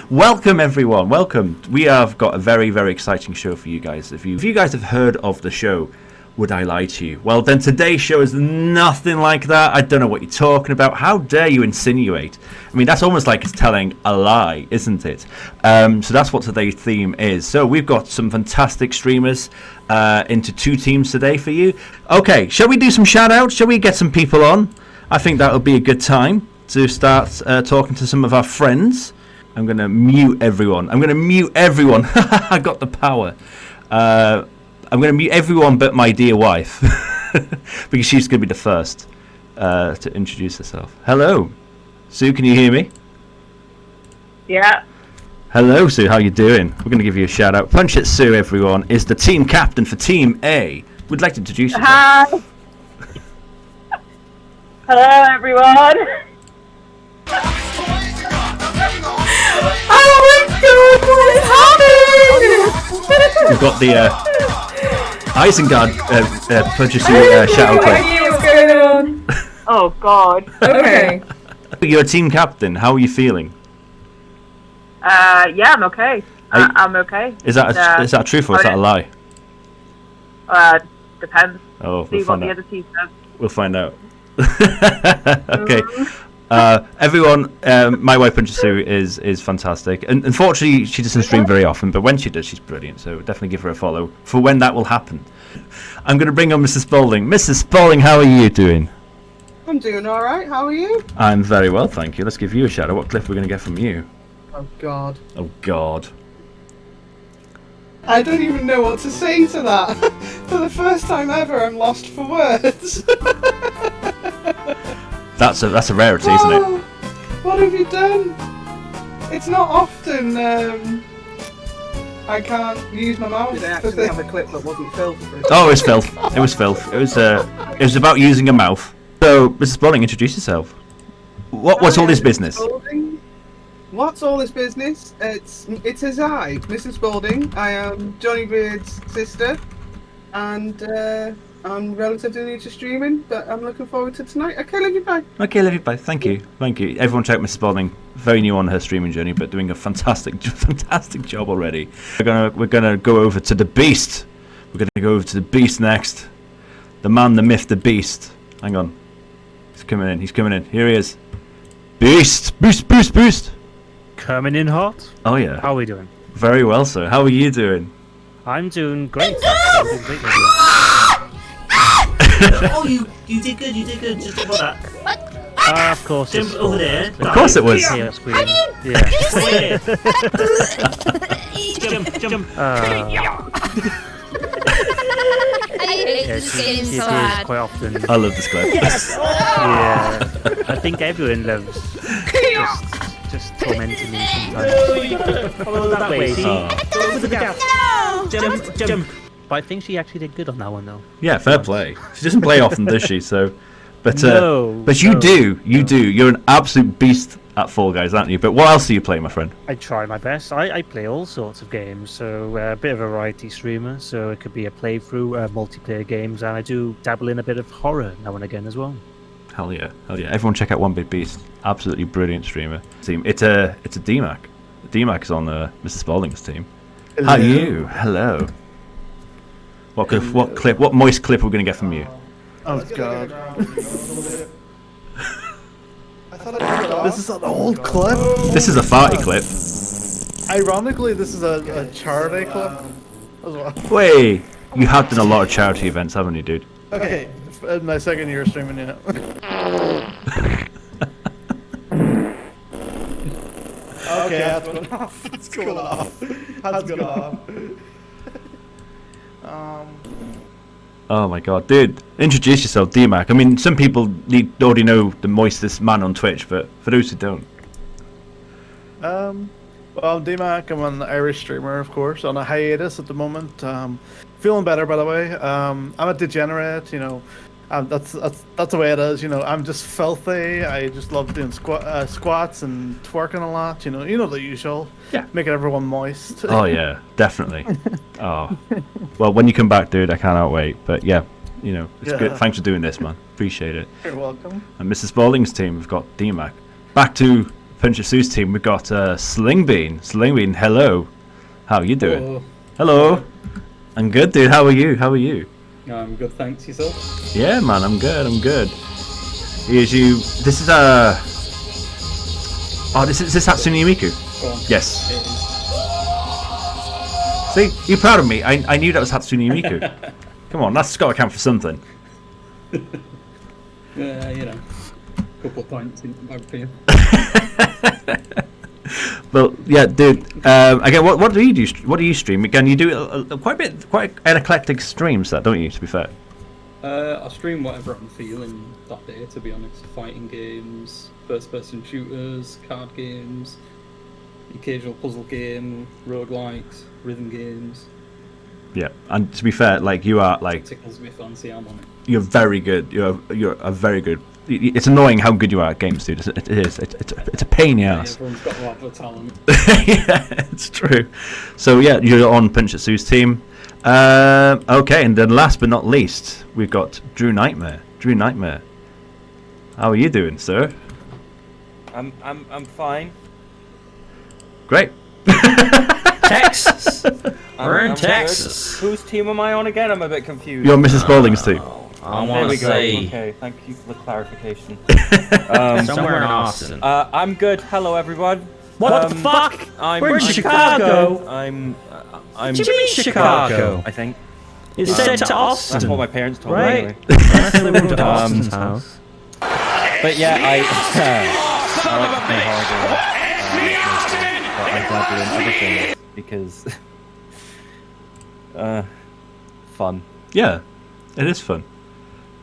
Welcome everyone, welcome. We have got a very, very exciting show for you guys. If you guys have heard of the show, Would I Lie to You? Well, then today's show is nothing like that. I don't know what you're talking about. How dare you insinuate? I mean, that's almost like it's telling a lie, isn't it? So that's what today's theme is. So we've got some fantastic streamers into two teams today for you. Okay, shall we do some shout outs? Shall we get some people on? I think that would be a good time to start talking to some of our friends. I'm going to mute everyone. I got the power. I'm going to mute everyone but my dear wife because she's going to be the first to introduce herself. Hello, Sue, can you hear me? Yeah. Hello, Sue, how you doing? We're going to give you a shout out. Punch It Sue, everyone, is the team captain for Team A. Would like to introduce you. Hi. Hello, everyone. Oh my god, what is happening? We've got the Isengard Punch It Sue shout out clip. What's going on? Oh, God. Okay. You're a team captain. How are you feeling? Yeah, I'm okay. I'm okay. Is that truth or is that a lie? Depends. Oh, See what the other team says. We'll find out. Okay. Everyone, my wife Punch It Sue is fantastic, and unfortunately she doesn't stream very often, but when she does, she's brilliant. So definitely give her a follow for when that will happen. I'm going to bring on MrsSpaulding. MrsSpaulding, how are you doing? I'm doing all right. How are you? I'm very well, thank you. Let's give you a shout out. What clip are we going to get from you? Oh God. Oh God. I don't even know what to say to that. For the first time ever, I'm lost for words. That's a rarity, isn't it? What have you done? It's not often I can't use my mouth. Did I actually have a clip that wasn't filth? Oh, it was filth. It was filth. It was about using a mouth. So, MrsSpaulding, introduce yourself. What's all this business? Spaulding. What's all this business? It's as I, MrsSpaulding. I am Johnny Beard's sister, and I'm relatively new to streaming, but I'm looking forward to tonight. Okay, love you, bye. Okay, love you, bye. Thank you. Everyone check MrsSpaulding. Very new on her streaming journey, but doing a fantastic job already. We're gonna go over to the Beast. We're gonna go over to the Beast next. The man, the myth, the Beast. Hang on. He's coming in. Here he is. Beast. Coming in hot. Oh yeah. How are we doing? Very well, sir. How are you doing? I'm doing great. Oh, you did good. Just jump on that. Of course. Jump over there. Of course it was. Yeah, screen. Yeah. Jump. It is quite often. I love this clip. Yeah. I think everyone loves just tormenting me sometimes. Follow that way. See? Oh. Go for the gap. Jump. But I think she actually did good on that one though. Yeah, fair play. She doesn't play often, does she? So, but No, you no. do. You're an absolute beast at Fall Guys, aren't you? But what else do you play, my friend? I try my best. I play all sorts of games, so a bit of a variety streamer. So it could be a playthrough, multiplayer games, and I do dabble in a bit of horror now and again as well. Hell yeah. Everyone check out One Big Beast. Absolutely brilliant streamer. Team. It's a DMAC. DMAC is on MrsSpaulding's team. Hello. How are you? Hello. What moist clip are we going to get from you? Oh God. This is an old clip. This is a farty clip. Ironically, this is a charity clip as well. Wait, you have done a lot of charity events, haven't you, dude? Okay, it's my second year streaming it. Okay, that's going off. That's going off. That's going off. Oh my god, dude! Introduce yourself, DMAC. I mean, some people already know the moistest man on Twitch, but for those who don't, Well, I'm DMAC. I'm an Irish streamer, of course, on a hiatus at the moment. Feeling better, by the way. I'm a degenerate, you know. That's the way it is, you know. I'm just filthy. I just love doing squats and twerking a lot, you know the usual. Yeah. Making everyone moist. oh yeah, definitely. Oh, well, when you come back, dude, I cannot wait. But yeah, it's good. Thanks for doing this, man. Appreciate it. You're welcome. And MrsSpaulding's team, we've got DMAC. Back to Punch Sue's team, we've got SlingBean. SlingBean, hello. How are you doing? Oh, Hello. I'm good, dude. How are you? How are you? no, I'm good, thanks. Yourself? Yeah, man. I'm good. I'm good. Is this is Oh, this is Hatsune Miku. Go on. Yes. It is. See, you're proud of me. I knew that was Hatsune Miku. Come on, that's got to count for something. You know, a couple of points in my opinion. Well, yeah, dude. Again, what do you do? What do you stream? Again, you do quite an eclectic streams, that don't you? To be fair. I stream whatever I'm feeling that day, to be honest. Fighting games, first-person shooters, card games, occasional puzzle game, roguelikes, rhythm games. Yeah, and to be fair, like you are like Tickles me fancy, I'm on it. you're very good. You're a very good. It's annoying how good you are at games, dude. It is. It's a pain in the ass. Everyone's got a lot of talent. Yeah, it's true. So yeah, you're on Punchitsu's team. Okay, and then last but not least, we've got Drew Nightmare. Drew Nightmare, how are you doing, sir? I'm fine. Great. Texas. We're in I'm Texas. good. Whose team am I on again? I'm a bit confused. You're Mrs. Spaulding's team. I There want we to go. say Okay, thank you for the clarification. somewhere in Austin. I'm good. Hello, everyone. What the fuck? I'm We're in Chicago. I'm. What do you mean Chicago? I think It's said to that's Austin. what my parents told me. Right. Anyway. Unless they moved to Austin's house. But yeah, I like to play horror games, but I dabble in other things because fun. Yeah, it is fun.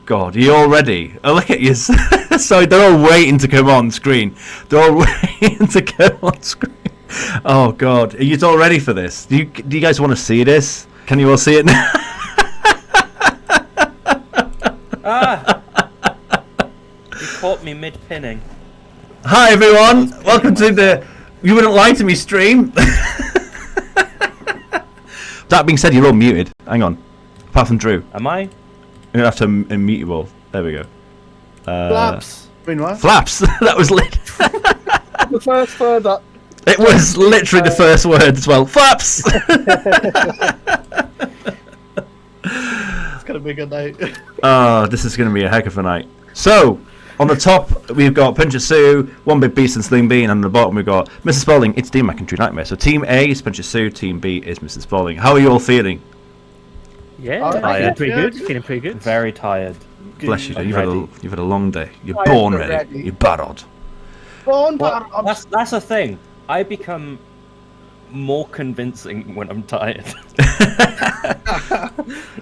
God, are you all ready? Oh, look at you. Sorry, they're all waiting to come on screen. They're all waiting to come on screen. Oh, God. Are you all ready for this? Do you guys want to see this? Can you all see it now? You caught me mid-pinning. Hi, everyone. Welcome to the You Wouldn't Lie to Me stream. That being said, you're all muted. Hang on. Apart from Drew. Am I? I'm going to have to unmute you all. There we go. Flaps. I mean, what? Flaps. That was The first word that. It was literally the first word as well. Flaps! It's gonna be a good night. Oh, this is going to be a heck of a night. So, on the top, we've got Punchitsu, One Big Beast and SlingBean, and on the bottom we've got Mrs. Spaulding, it's D-Mac and True Nightmare. So Team A is Punchitsu, Team B is Mrs. Spaulding. How are you all feeling? Yeah, Tired. feeling pretty good. Very tired. Bless you, I'm you've had a long day. You're Tired born but ready. ready. You're barreled. Born Well, bad. that's the thing. I become more convincing when I'm tired.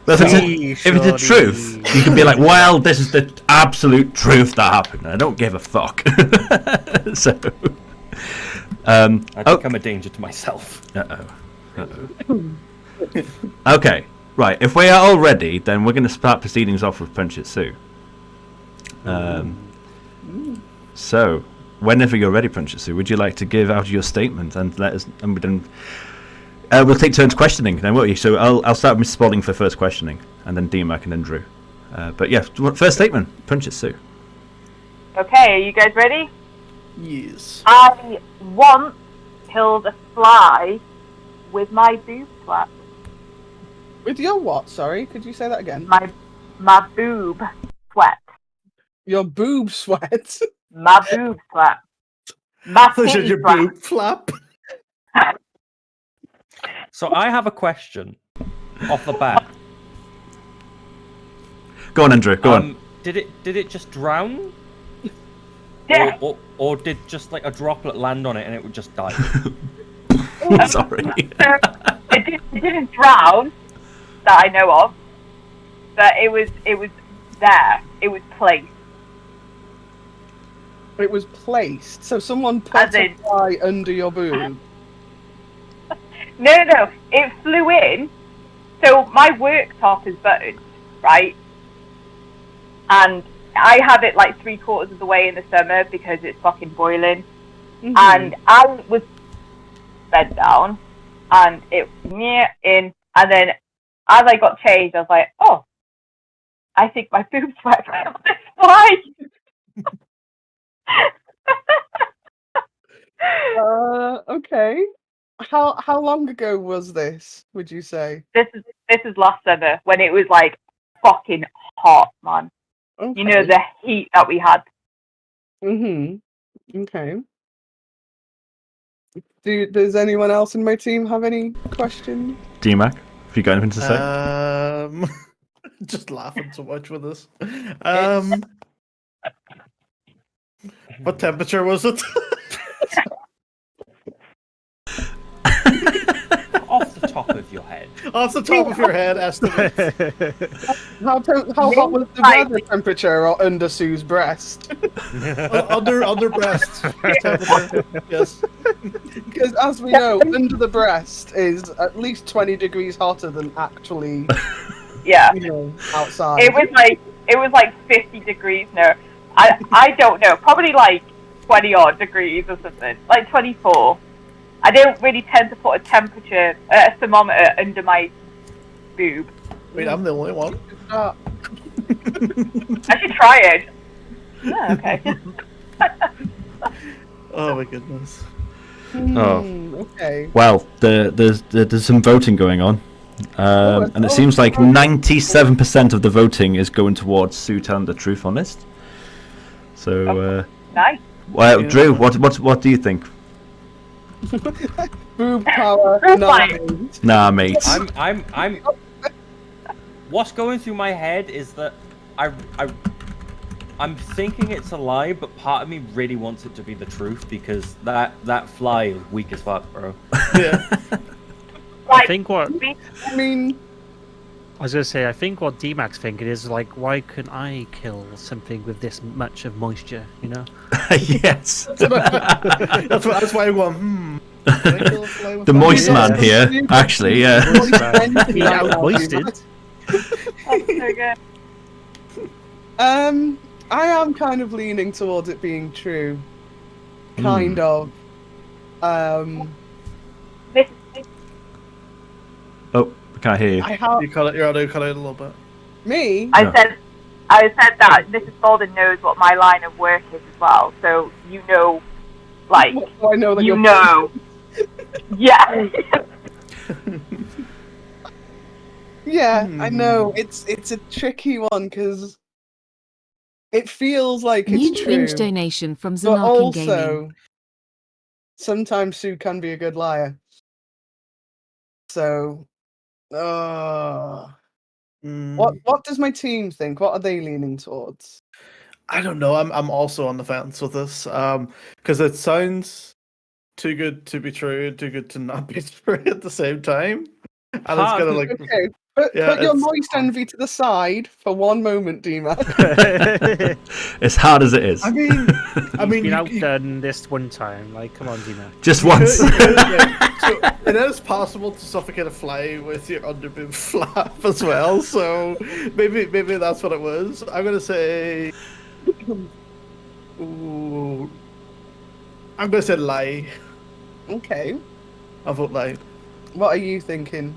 But if it's the truth, you can be like, well, this is the absolute truth that happened. I don't give a fuck. So, I become a danger to myself. Okay, right. If we are all ready, then we're going to start proceedings off with Punchitsu. So, whenever you're ready, Punchitsu, would you like to give out your statement and let us? And then we'll take turns questioning. Then, won't you? So I'll start with Mr. Spaulding for first questioning, and then D-Mac, and then Drew. But yeah, first statement, Punchitsu. Okay, are you guys ready? Yes. I once killed a fly with my boob sweat. With your what? Sorry, could you say that again? My boob sweat. Your boob sweat. My boob sweat. My Push titty your sweat. boob flap. So I have a question off the bat. Go on, Andrew. Go on. Did it just drown? Yeah. Or did just like a droplet land on it and it would just die? Sorry. So, it didn't drown that I know of, but it was there. It was placed. It was placed. So someone put a fly under your boob. No. It flew in. So my worktop is buttoned, right? And I have it like 3/4 of the way in the summer because it's fucking boiling. Mhm. And I was bent down, and it went in. And then as I got changed, I was like, oh, I think my boob's wet. Why? Okay. How long ago was this? Would you say? This is last summer when it was like fucking hot, man. Okay. You know the heat that we had. Okay. Does anyone else in my team have any questions? DMAC, have you got anything to say? Just laughing so much with this. What temperature was it? Off the top of your head. Off the top of your head, estimate. How hot was the weather temperature or under Sue's breast? under breast temperature. Yes. Because as we know, under the breast is at least 20 degrees hotter than actually, Yeah. outside. It was like 50 degrees. No, I don't know. Probably like 20 odd degrees or something. Like 24. I don't really tend to put a temperature, a thermometer under my boob. Wait, I'm the only one. I should try it. Oh, okay. Oh my goodness. Okay. Well, there's some voting going on, and it seems like 97% of the voting is going towards Sue telling the truth on this. So, Nice. well, Drew, what do you think? Boob power. Nah, mate. I'm. What's going through my head is that I'm thinking it's a lie, but part of me really wants it to be the truth because that fly is weak as fuck, bro. Yeah. I think what I mean, I was gonna say, I think what D-Mac's thinking is like, why couldn't I kill something with this much of moisture? You know? Yes. That's why I went. Can I kill a fly with The that? moist man here, actually, yeah. Being out-moisted. That's so good. I am kind of leaning towards it being true. Kind of. This Oh, I can't hear you. I have Your audio cut out a little bit. me. I said that MrsSpaulding knows what my line of work is as well. So you know, like I know that you you're know. Yeah. Yeah, I know. It's a tricky one because it feels like New it's Twinge true, donation from but Zanarkin Gaming. also sometimes Sue can be a good liar. So, what does my team think? What are they leaning towards? I don't know. I'm also on the fence with this because it sounds too good to be true, too good to not be true at the same time, and it's gonna like. Okay, put your moist envy to the side for one moment, Dima. As hard as it is. I mean, Been you- outdone this one time. Like, come on, D-Mac. Just once. So it is possible to suffocate a fly with your underboob flap as well. So maybe that's what it was. I'm gonna say. Ooh, I'm gonna say lie. Okay, I'll vote lie. what are you thinking?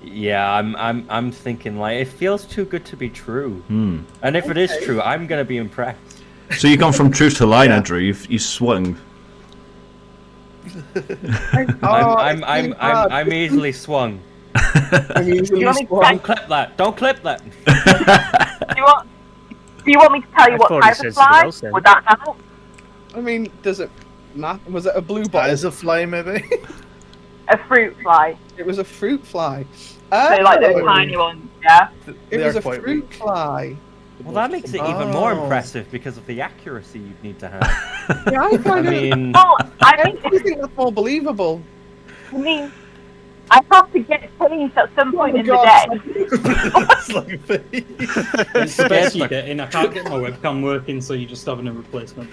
Yeah, I'm thinking like it feels too good to be true. Hmm. And if it is true, I'm gonna be impressed. So you've gone from truth to lie, Andrew. You swung. I'm easily swung. I'm easily Don't clip that. Don't clip that. Do you want me to tell you I what thought type he of said something fly? else then. Would that help? I mean, does it matter? Was it a blue ball? Is a fly maybe? A fruit fly. It was a fruit fly. So like those Oh, tiny ones, yeah? It They was are a quite fruit weak. fly. Well, that makes it even more Oh. impressive because of the accuracy you'd need to have. Yeah, I I kind of. mean, Well, I I think, think that's more believable. I have to get changed at some point in the day. It's like It's the best you get in. I can't get my webcam working, so you're just having a replacement.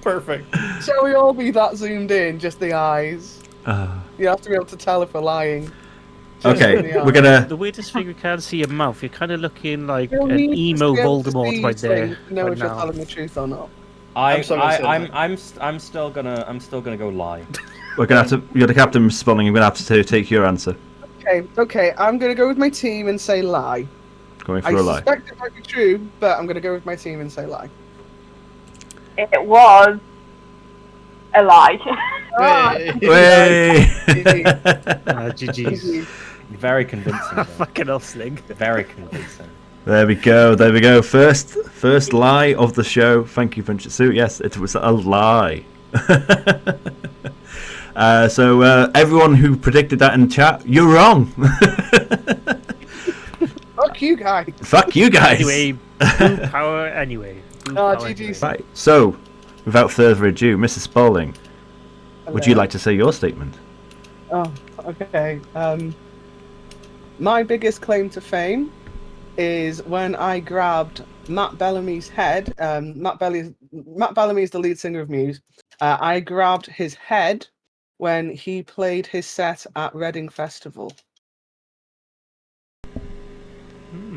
Perfect. Shall we all be that zoomed in? Just the eyes. Uh, You have to be able to tell if we're lying. Just okay, in the we're eyes. gonna. The weirdest thing, we can't see your mouth. You're kind of looking like You'll an need to emo be able to Voldemort see right there. things to know right if you're now. telling the truth or not. I'm still gonna go lie. We're gonna have to. You're the captain responding. I'm gonna have to take your answer. Okay, I'm gonna go with my team and say lie. Going I for a lie. suspect it might be true, but I'm gonna go with my team and say lie. It was a lie. Way. GG's. Very convincing. John. Fucking hell, Sling. Very convincing. There we go. There we go. First lie of the show. Thank you, Punchitsu. Yes, it was a lie. So everyone who predicted that in chat, you're wrong. Fuck you guys. Fuck you guys. Anyway, blue power anyway. Blue power GG's. anyway. Right. So, without further ado, Mrs. Spaulding, would you Hello. like to say your statement? Oh, okay. My biggest claim to fame is when I grabbed Matt Bellamy's head. Matt Bellamy is the lead singer of Muse. I grabbed his head when he played his set at Reading Festival.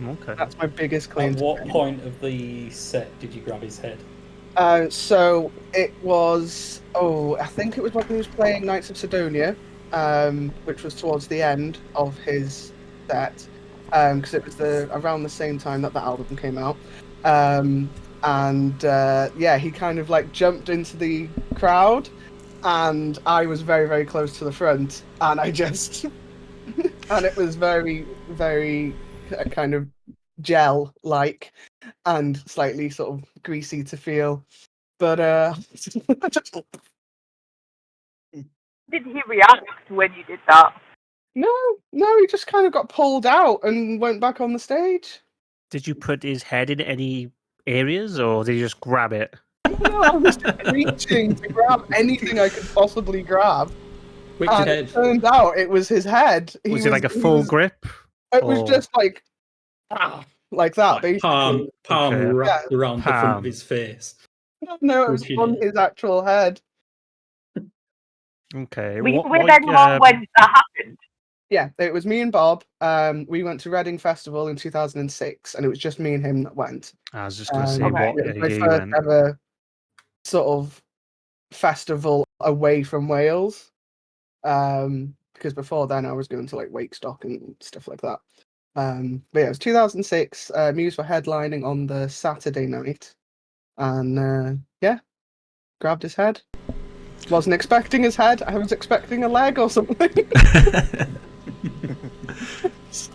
Okay. That's my biggest claim. At to what fame. point of the set did you grab his head? So it was. I think it was when he was playing Knights of Sidonia, which was towards the end of his set, because it was around the same time that the album came out. He kind of like jumped into the crowd, and I was very, very close to the front, and I just, and it was very, very kind of gel-like and slightly sort of greasy to feel, but Did he react when you did that? no, he just kind of got pulled out and went back on the stage. Did you put his head in any areas, or did you just grab it? No, I was just reaching to grab anything I could possibly grab. Which And head? it turned out it was his head. Was it like a full grip? It was or- just like that, Like basically. palm Okay. wrapped around the front Palm. of his face. No, it was Pushing on it. his actual head. Okay. Were you what- with what, anyone when that happened? Yeah, it was me and Bob. We went to Reading Festival in 2006, and it was just me and him that went. I was just going to say, Okay. what It was my year you first went? ever sort of festival away from Wales. Because before then I was going to like Wakestock and stuff like that. But yeah, it was 2006. Muse were headlining on the Saturday night, and grabbed his head. Wasn't expecting his head. I was expecting a leg or something.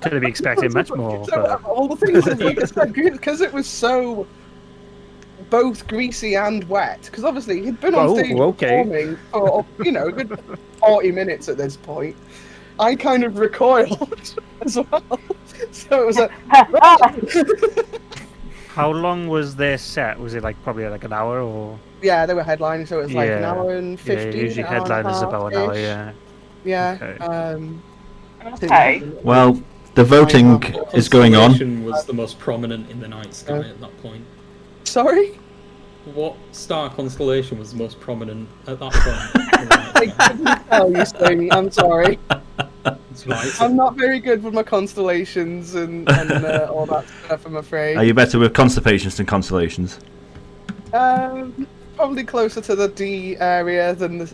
Could have been expecting much more. So, But... all the things that like I said, because it was so both greasy and wet. Because obviously he'd been on Oh, stage okay. performing for a good 40 minutes at this point. I kind of recoiled as well. So it was How long was their set? Was it like probably like an hour or? yeah, they were headlining, so it was like an Yeah. hour and 15. Yeah, usually an hour and a headliners about an hour. half-ish. Yeah. Yeah. Okay. Okay. Well, the voting is going on. Constellation was the most prominent in the night sky at that point. Sorry? What star constellation was the most prominent at that point? in the night I sky? couldn't tell you, Sling. I'm sorry. That's right. I'm not very good with my constellations and all that stuff, I'm afraid. Are you better with constipations than constellations? Probably closer to the D area than the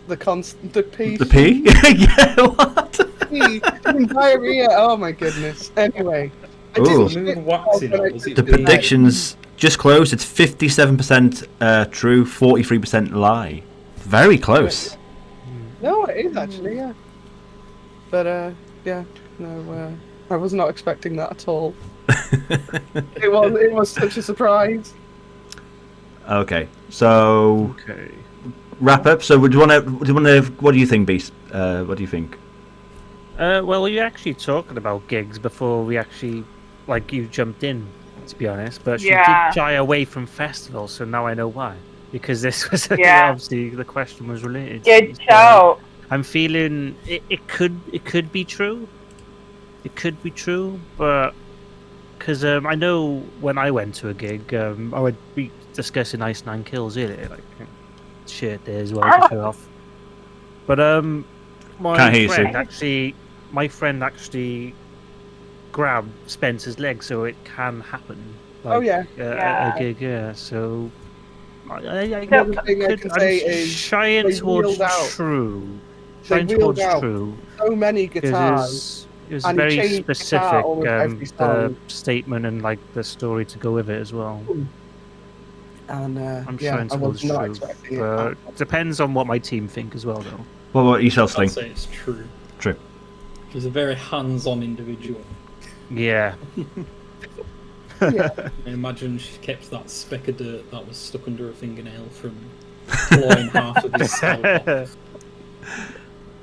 P. The P? Yeah, what? P. Diarrhea. Oh my goodness. Anyway. I Ooh. didn't Wasn't spit it waxing when I or was it The did that. predictions just closed. It's 57% true, 43% lie. Very close. No, it is actually, yeah. But yeah, no, I was not expecting that at all. It was such a surprise. Okay, so Okay. wrap up. So would you want to? What do you think, Beast? What do you think? Well, you're actually talking about gigs before we actually, like, you jumped in, to be honest. But you Yeah. did shy away from festivals, so now I know why. Because this was Yeah. obviously the question was related. Good So show. I'm feeling it could be true. It could be true, but because I know when I went to a gig, I would be discussing Ice Nine Kills earlier, like shirt there as well to show off. But Can't hear you, my friend actually grabbed Spencer's leg, so it can happen. Like, Oh, yeah. at a gig, yeah. So I The other thing I can say I'm is shying they towards wheeled out. true. They Shying wheeled towards out true. so many guitars. It was and he very changed guitar specific, almost every the song. statement and like the story to go with it as well. And I'm yeah, trying I to go was not true. expecting it. But depends on what my team think as well, though. What about yourself, I'd Sling? say it's true. True. He's a very hands-on individual. Yeah. Yeah. I imagine she kept that speck of dirt that was stuck under her fingernail from clawing half of his scalp off.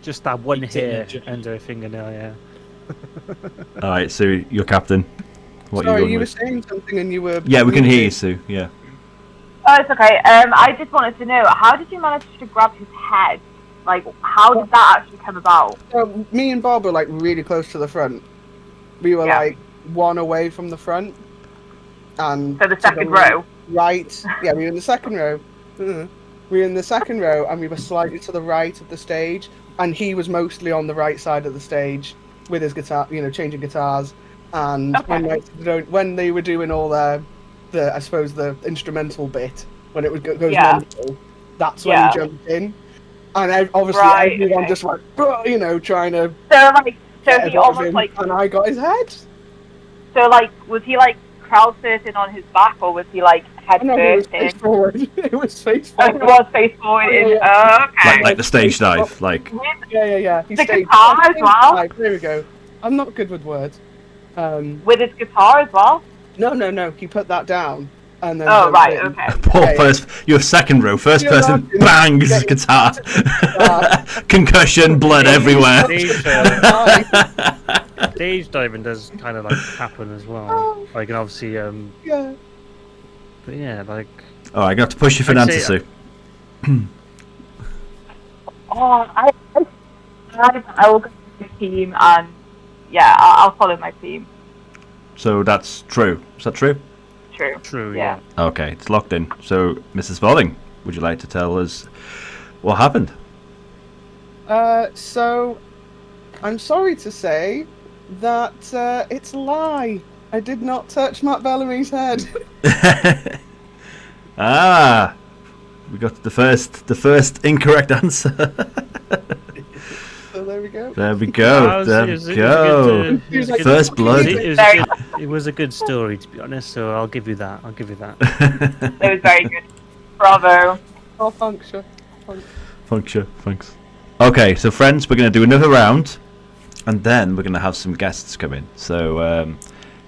Just that one Eat it in a hair jar. under a fingernail, yeah. Alright, Sue, you're captain. What are Sorry, you you going were with? saying something and you were. Yeah, we can hear you, Sue. Yeah. Oh, it's okay. I just wanted to know, how did you manage to grab his head? Like, how did that actually come about? So me and Bob were like really close to the front. We were Yeah. like one away from the front. And So the to second row? Right. Yeah, we were in the second row. We were in the second row and we were slightly to the right of the stage. And he was mostly on the right side of the stage with his guitar, changing guitars. And Okay. when they were doing all the I suppose the instrumental bit, when it would goes Yeah. mental, that's when Yeah. he jumped in. And obviously Right, everyone okay. just went, trying to So, like, get so he ahead of almost, him, like, and I got his head. so, like, was he, like, crowd surfing on his back, or was he, like, head No, it was first face in? forward. It was face Oh, forward. it was face forward in. Yeah, Oh, okay. Like the stage dive. Like, Yeah. He The stayed guitar as well? Right, there we go. I'm not good with words. With his guitar as well? No. He put that down and then. Oh, jumped right, in. okay. poor Yeah. first. You're second row. First You person imagine bangs his getting- guitar. Uh, Concussion, blood everywhere. Stage diving does kind of like happen as well. Like, and obviously, yeah. but yeah, like. Oh, I'm gonna have to push you for an I'd answer, say- Sue. Oh, I will go with my team, and yeah, I'll follow my team. So that's true. Is that true? True. True, Yeah. Okay, it's locked in. So, Mrs. Spaulding, would you like to tell us what happened? So, I'm sorry to say that it's a lie. I did not touch Matt Bellamy's head. Ah, we got the first incorrect answer. So there we go. There we go. There we go. First blood. It was a good story, to be honest. So I'll give you that. It was very good. Bravo. Oh, function. Thanks. Okay, so friends, we're going to do another round, and then we're going to have some guests come in. So,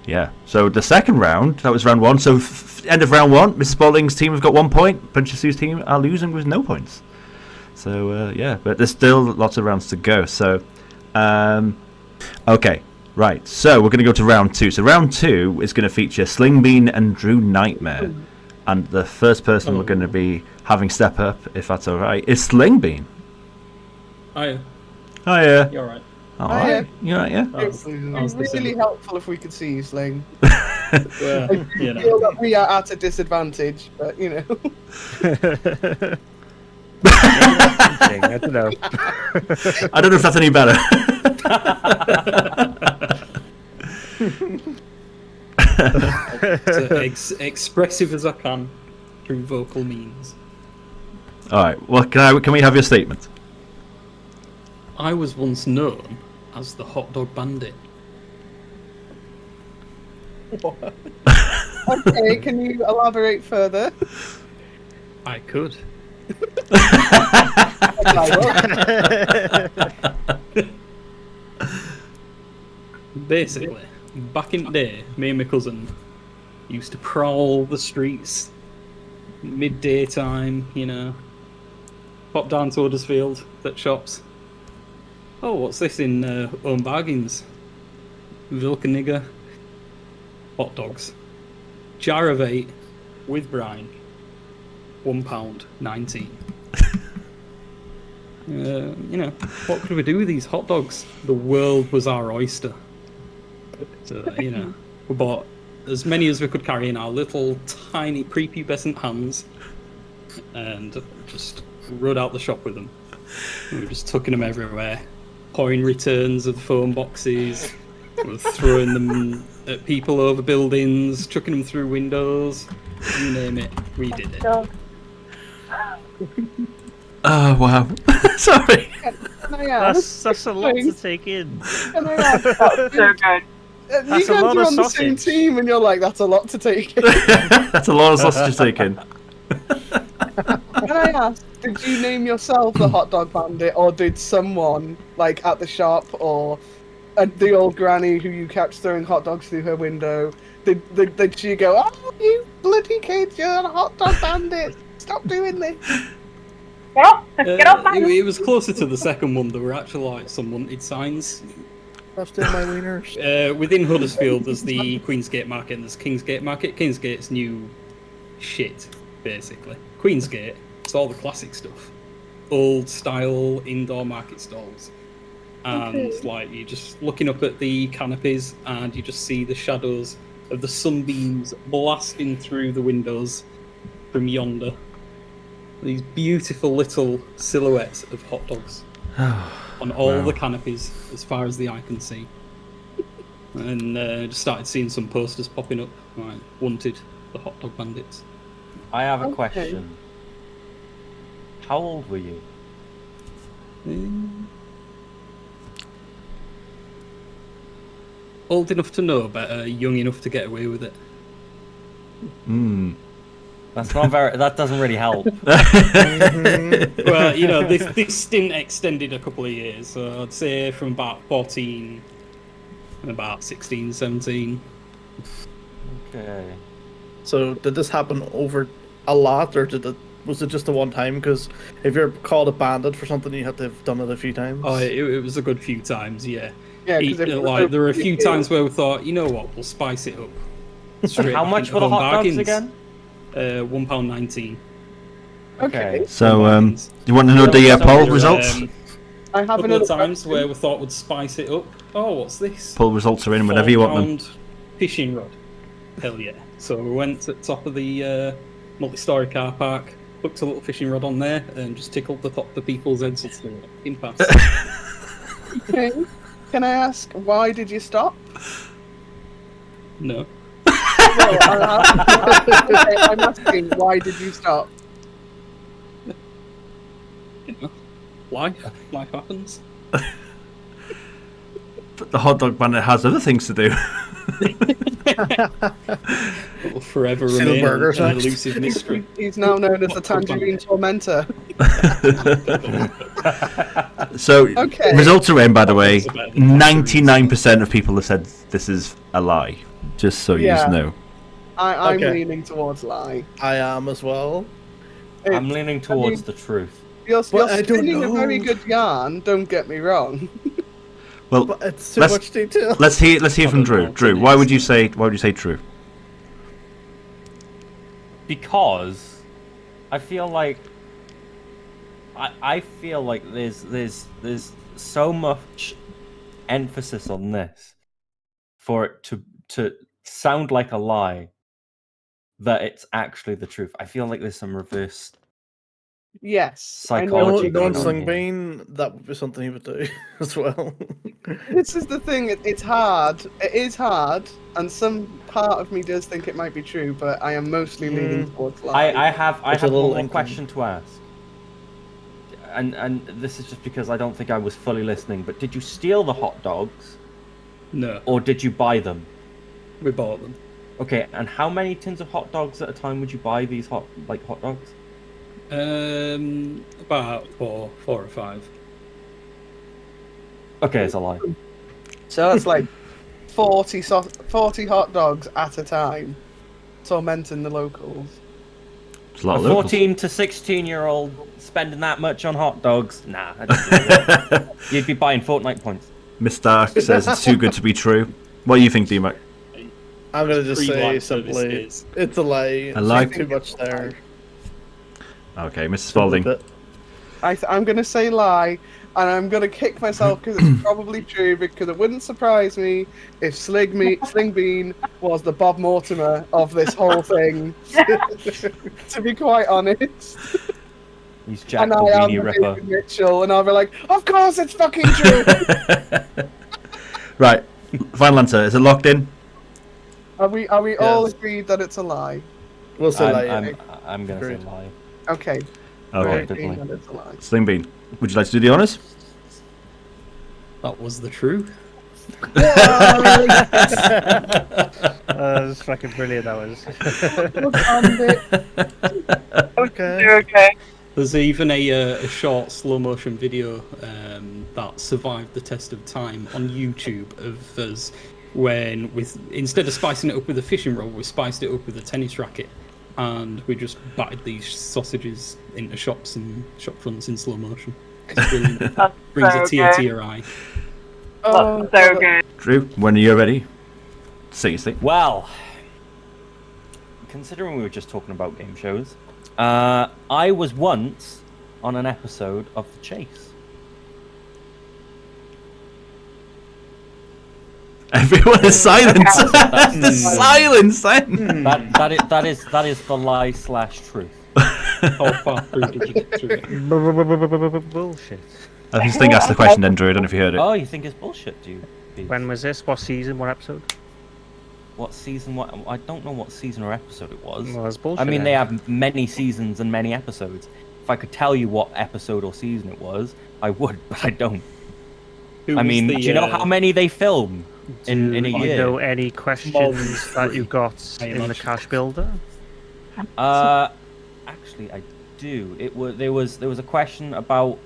yeah. So the second round, that was round one. So end of round one, Mrs. Spaulding's team have got 1 point. Princess Sue's team are losing with no points. So, yeah, but there's still lots of rounds to go. So, okay, right. So we're going to go to round two. So round two is going to feature SlingBean and Drew Nightmare. And the first person we're going to be having step up, if that's all right, is SlingBean. Hiya. Hiya. You alright? All Hiya. right. You all right, yeah? It's really helpful if we could see you, Sling. Well, I feel that we are at a disadvantage, but I don't know. I don't know if that's any better. Expressive as I can through vocal means. All right. Well, can we have your statement? I was once known as the Hot Dog Bandit. okay, can you elaborate further? I could. Basically, back in the day, me and my cousin used to prowl the streets midday time, pop down to Huddersfield at shops. Oh, what's this in Own Bargains? Vilkenigger hot dogs. Jar of 8 with brine. £1.19. What could we do with these hot dogs? The world was our oyster. So, we bought as many as we could carry in our little tiny prepubescent hands and just rode out the shop with them. We were just tucking them everywhere, pouring returns of the phone boxes, we were throwing them at people over buildings, chucking them through windows, you name it, we did it. Oh, wow. Sorry. Can I ask? That's a lot to take in. Can I ask? That's so good. You That's guys a lot are of on the same sausage. team, and you're like, that's a lot to take in. That's a lot of sausage to take in. Can I ask, did you name yourself the hot dog bandit, or did someone, like, at the shop, or the old granny who you kept throwing hot dogs through her window, did she go, oh, you bloody kids, you're a hot dog bandit, stop doing this? Get off my It was closer to the second one. There were actually like some wanted signs. That's still my wieners. Within Huddersfield, there's the Queensgate Market and there's Kingsgate Market. Kingsgate's new shit, basically. Queensgate, it's all the classic stuff. Old style indoor market stalls. And like you're just looking up at the canopies and you just see the shadows of the sunbeams blasting through the windows from yonder. These beautiful little silhouettes of hot dogs on all the canopies as far as the eye can see. And just started seeing some posters popping up, like, wanted, the hot dog bandits. I have a question. How old were you? Old enough to know better, young enough to get away with it. That's not very. That doesn't really help. Well, you know, this stint extended a couple of years, so I'd say from about 14 and about 16, 17. Okay. So did this happen over a lot, or was it just the one time? Because if you're called a bandit for something, you have to have done it a few times. Oh, it was a good few times, yeah. Yeah, Like there were a few times where we thought, you know what, we'll spice it up. Straight How back much into were the home hot dogs bargains. again? £1.19. Okay. So, do you want to know the poll results? I have A couple another of times question. where we thought we'd spice it up. Oh, what's this? Poll results are in whenever you want them. £4 fishing rod. Hell yeah. So we went to the top of the multi-story car park, hooked a little fishing rod on there, and just tickled the top of the people's heads as they walked in past. Okay. Can I ask, why did you stop? No. Well, I'm asking, why did you stop? You know, life happens. But the hot dog bandit has other things to do. It will forever Seal remain burgers an next. elusive mystery. He's now known as the Tangerine Tormentor. So, Okay. results are in, by the way. 99% of people have said this is a lie. Just so Yeah. you know. I'm Okay. leaning towards lie. I am as well. I'm leaning towards the truth. You're But I don't spinning a know. very good yarn, don't get me wrong. Well, But it's too Let's- much detail. let's hear from don't Drew. know. Drew, why would you say true? Because I feel like I feel like there's so much emphasis on this for it to sound like a lie that it's actually the truth. I feel like there's some reverse Yes. I know psychology what you're going Going on here. SlingBean, that would be something he would do as well. This is the thing, it's hard. It is hard, and some part of me does think it might be true, but I am mostly leaning towards lie. I have There's a one little more inkling. question to ask. And this is just because I don't think I was fully listening, but did you steal the hot dogs No, or did you buy them? we bought them. Okay, and how many tins of hot dogs at a time would you buy these hot dogs? About four or five. Okay, it's a lie. So that's like 40 hot dogs at a time, tormenting the locals. It's a lot A of locals. 14 to 16-year-old spending that much on hot dogs? Nah, I don't believe it. You'd be buying Fortnite points. Miss Stark says it's too good to be true. What do you think, D-Mac? I'm gonna just say Pre-life simply, service it's a lie. A lie? There's too much there. Okay, Mrs. Spaulding. I'm going to say lie, and I'm going to kick myself because it's probably true, because it wouldn't surprise me if SlingBean was the Bob Mortimer of this whole thing, to be quite honest. He's Jack And the I am Weenie the Ripper. David Mitchell, and I'll be like, of course it's fucking true! Right, final answer. Is it locked in? Are we all Yes. agreed that it's a lie? We'll say lie. I'm gonna say Agreed. lie. Okay. Okay. We're Definitely. agreed that it's a lie. SlingBean, would you like to do the honours? That was the truth. That was fucking brilliant. That was. Okay. There's even a short slow motion video that survived the test of time on YouTube of us when, instead of spicing it up with a fishing rod, we spiced it up with a tennis racket, and we just battered these sausages into shops and shop fronts in slow motion. It's brilliant. Brings a tear to your eye. That's so good. Drew, when are you ready? Seriously. Well, considering we were just talking about game shows, I was once on an episode of The Chase. Everyone is silent. Silence. That is the lie / truth. How far through did you get through it? Bullshit. I just think that's the question, then, Drew. I don't know if you heard it. Oh, you think it's bullshit, do you? When was this? What season? What episode? What season? What? I don't know what season or episode it was. Well, that's bullshit. I mean, they have many seasons and many episodes. If I could tell you what episode or season it was, I would, but I don't. Do you know how many they film in a year? Do you know any questions that you got in the cash builder? Actually, I do. There was a question about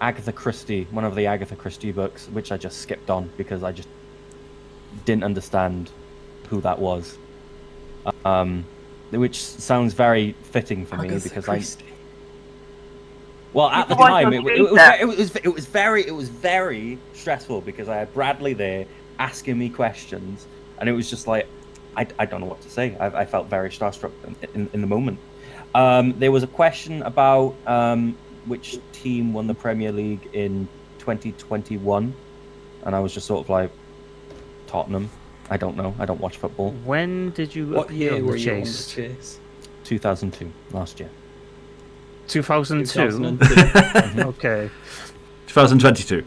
Agatha Christie, one of the Agatha Christie books, which I just skipped on because I just didn't understand who that was. Which sounds very fitting for me because Christie. Well, at the time, it was very stressful because I had Bradley there asking me questions, and it was just like I don't know what to say. I felt very starstruck in the moment. There was a question about which team won the Premier League in 2021, and I was just sort of like Tottenham. I don't know. I don't watch football. When did you What appear year on were the you on Chase? the Chase? 2002, last year. 2002. Okay. 2022.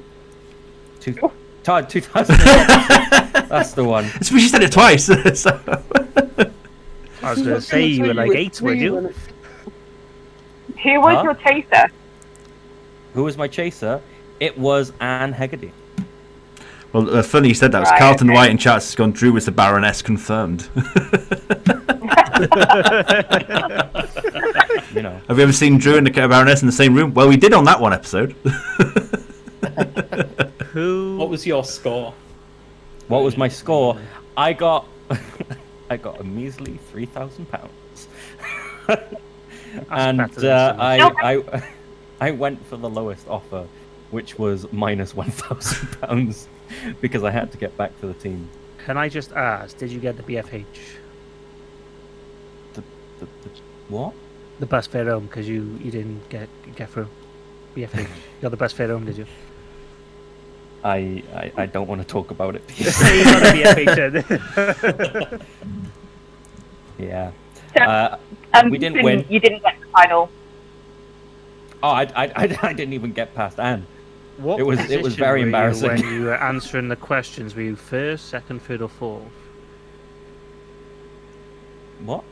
2000. That's the one. It's because you said it twice. So. I was going to say you were like 8, weren't you? Who was your chaser? Who was my chaser? It was Anne Hegarty. Well, funny you said that. It was Right, Carlton okay. White in chat has gone, Drew was the Baroness confirmed. You know. Have you ever seen Drew and the Baroness in the same room? Well, we did on that one episode. What was your score? What was my score? I got a measly £3,000. And I went for the lowest offer, which was minus £1,000 because I had to get back to the team. Can I just ask, did you get the BFH? The what? The bus fare home, because you didn't get through. BFH. You got the bus fare home, did you? I don't want to talk about it. You got a BFH then. Yeah. We didn't win. You didn't get the final. Oh, I didn't even get past Anne. What it was very position embarrassing. were you when you were answering the questions, were you first, second, third, or fourth? What?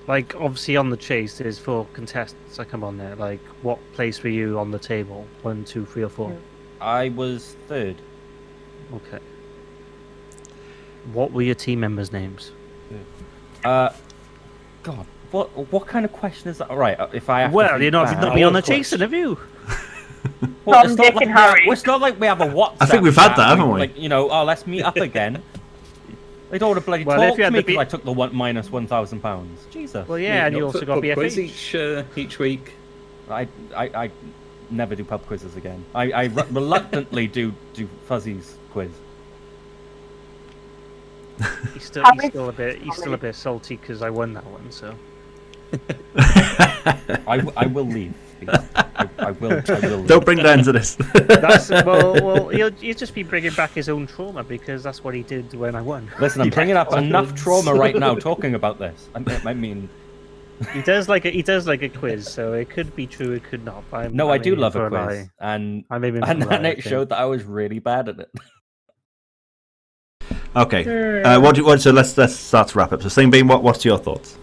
Like, obviously on the Chase, there's 4 contestants that come on there. Like, what place were you on the table? 1, 2, 3, or 4? I was third. Okay. What were your team members' names? God, what kind of question is that? Right, if I have Well, to you've not been on the Chase, have you? Well, Tom, Dick, and Harry. It's not like we have a WhatsApp. I think we've had chat, that, haven't we? Like, let's meet up again. They don't want to bloody Well, talk if you to had me the because I took the minus £1,000. Jesus. Well, yeah, and you also got quiz BFH. each week. I never do pub quizzes again. I reluctantly do Fuzzy's quiz. He's still a bit salty because I won that one. So I will leave. I will leave. Don't bring that into this. well, he'll just be bringing back his own trauma because that's what he did when I won. Listen, I'm bringing up enough trauma right now talking about this. I mean, he does like a quiz, so it could be true, it could not. I do love a quiz, and it showed that I was really bad at it. Okay. So let's start to wrap up. So, SlingBean, what's your thoughts?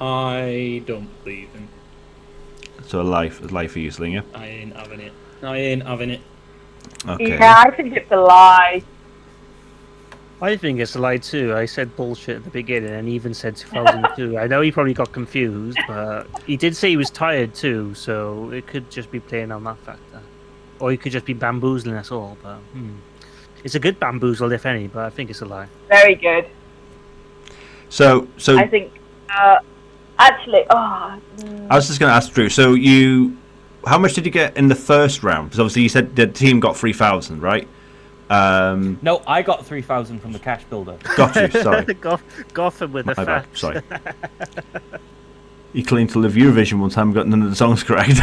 I don't believe him. So, a life for you, Sling, yeah? I ain't having it. Okay. Yeah, I think it's a lie. I think it's a lie too. I said bullshit at the beginning and even said 2002. I know he probably got confused, but he did say he was tired too, so it could just be playing on that factor. Or he could just be bamboozling us all, but it's a good bamboozle, if any, but I think it's a lie. Very good. So I think, actually, I was just going to ask Drew. So how much did you get in the first round? Because obviously you said the team got 3,000, right? No, I got 3,000 from the cash builder. Got you. Sorry. Gotham with the My bad, facts. sorry. You claimed to live Eurovision one time, got none of the songs correct.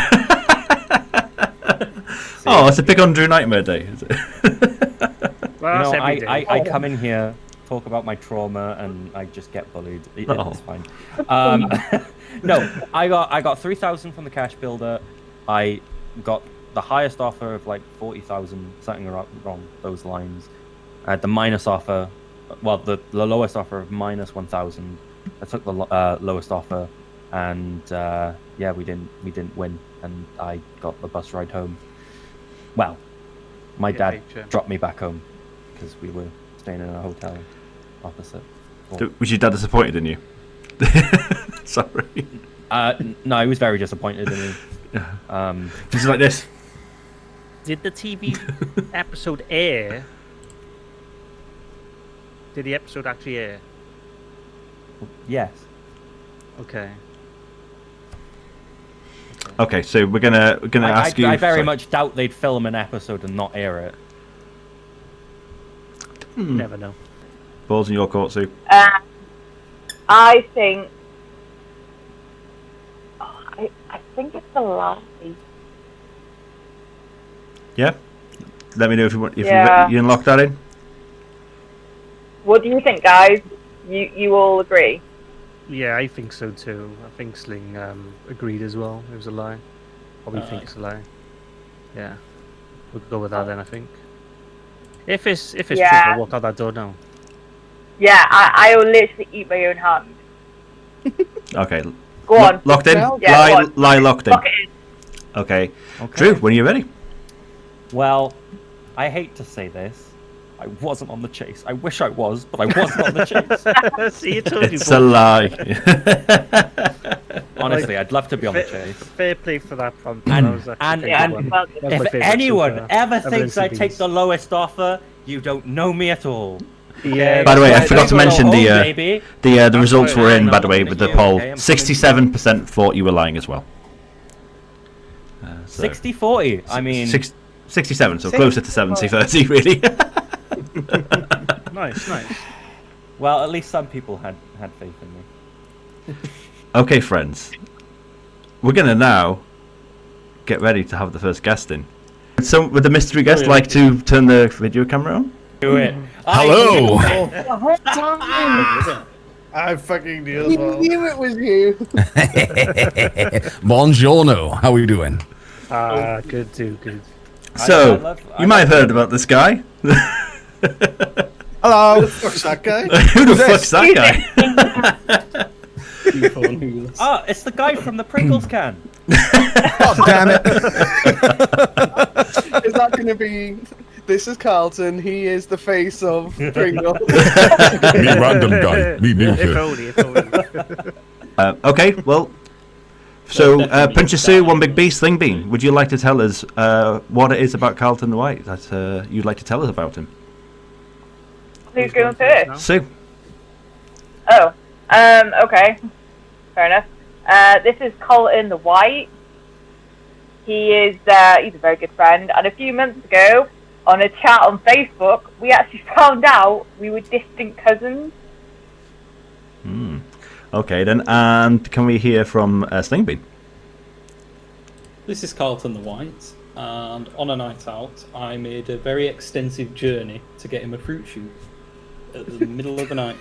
Oh, it's a pick on Drew Nightmare Day, is it? Well, I come in here, talk about my trauma, and I just get bullied. It's fine. No, I got 3,000 from the cash builder. I got the highest offer of like 40,000, something along those lines. I had the minus offer, well, the lowest offer of minus 1,000. I took the lowest offer, and yeah, we didn't win, and I got the bus ride home. Well, my dad dropped me back home because we were staying in a hotel opposite. Was your dad disappointed in you? Sorry. No, he was very disappointed in me. Just like this. Did the TV episode air? Did the episode actually air? Yes. Okay. Okay, so we're gonna ask you. I very much doubt they'd film an episode and not air it. Never know. Balls in your court, Sue. I think. I think it's a lie. Yeah. Let me know if you want. If Yeah. you can lock that in. What do you think, guys? You all agree? Yeah, I think so too. I think Sling agreed as well. It was a lie. Probably think it's a lie. Yeah, we'll go with that then. I think. If it's true, I'll walk out that door now. Yeah, I will literally eat my own hand. Okay. Go on. Locked in. Yeah, lie locked in. Lock it in. Okay. Drew, when are you ready? Well, I hate to say this. I wasn't on the chase. I wish I was, but I wasn't on the chase. See, you told It's a lie. Honestly, I'd love to be on the chase. Fair play for that front. And if anyone ever thinks I take the lowest offer, you don't know me at all. Yeah. By the way, I forgot to mention the results were in. By the way, with the poll, 67% thought you were lying as well. 60-40. I mean, 67, so closer to 70-30, really. Nice. Well, at least some people had faith in me. Okay, friends, we're gonna now get ready to have the first guest in. Would the mystery guest like to turn the video camera on? Do it. Hello. The whole time. I fucking knew We knew it was you. Buongiorno. How are you doing? Good too. Good. So, you might have heard about this guy. Hello. Who the fuck's that guy? Who the fuck's that guy? Oh, it's the guy from the Pringles can. Oh, damn it. Is that going to be... This is Carlton. He is the face of Pringle. Me random guy. Me new If only. Okay, well, so Puncher Sue, One Big Beast, SlingBean, would you like to tell us what it is about Carlton the White that you'd like to tell us about him? Who's going first? Sue. Oh, okay. Fair enough. This is Colton the White. He's a very good friend, and a few months ago, on a chat on Facebook, we actually found out we were distant cousins. Okay then, and can we hear from SlingBean? This is Carlton the White, and on a night out, I made a very extensive journey to get him a fruit shoot at the middle of the night.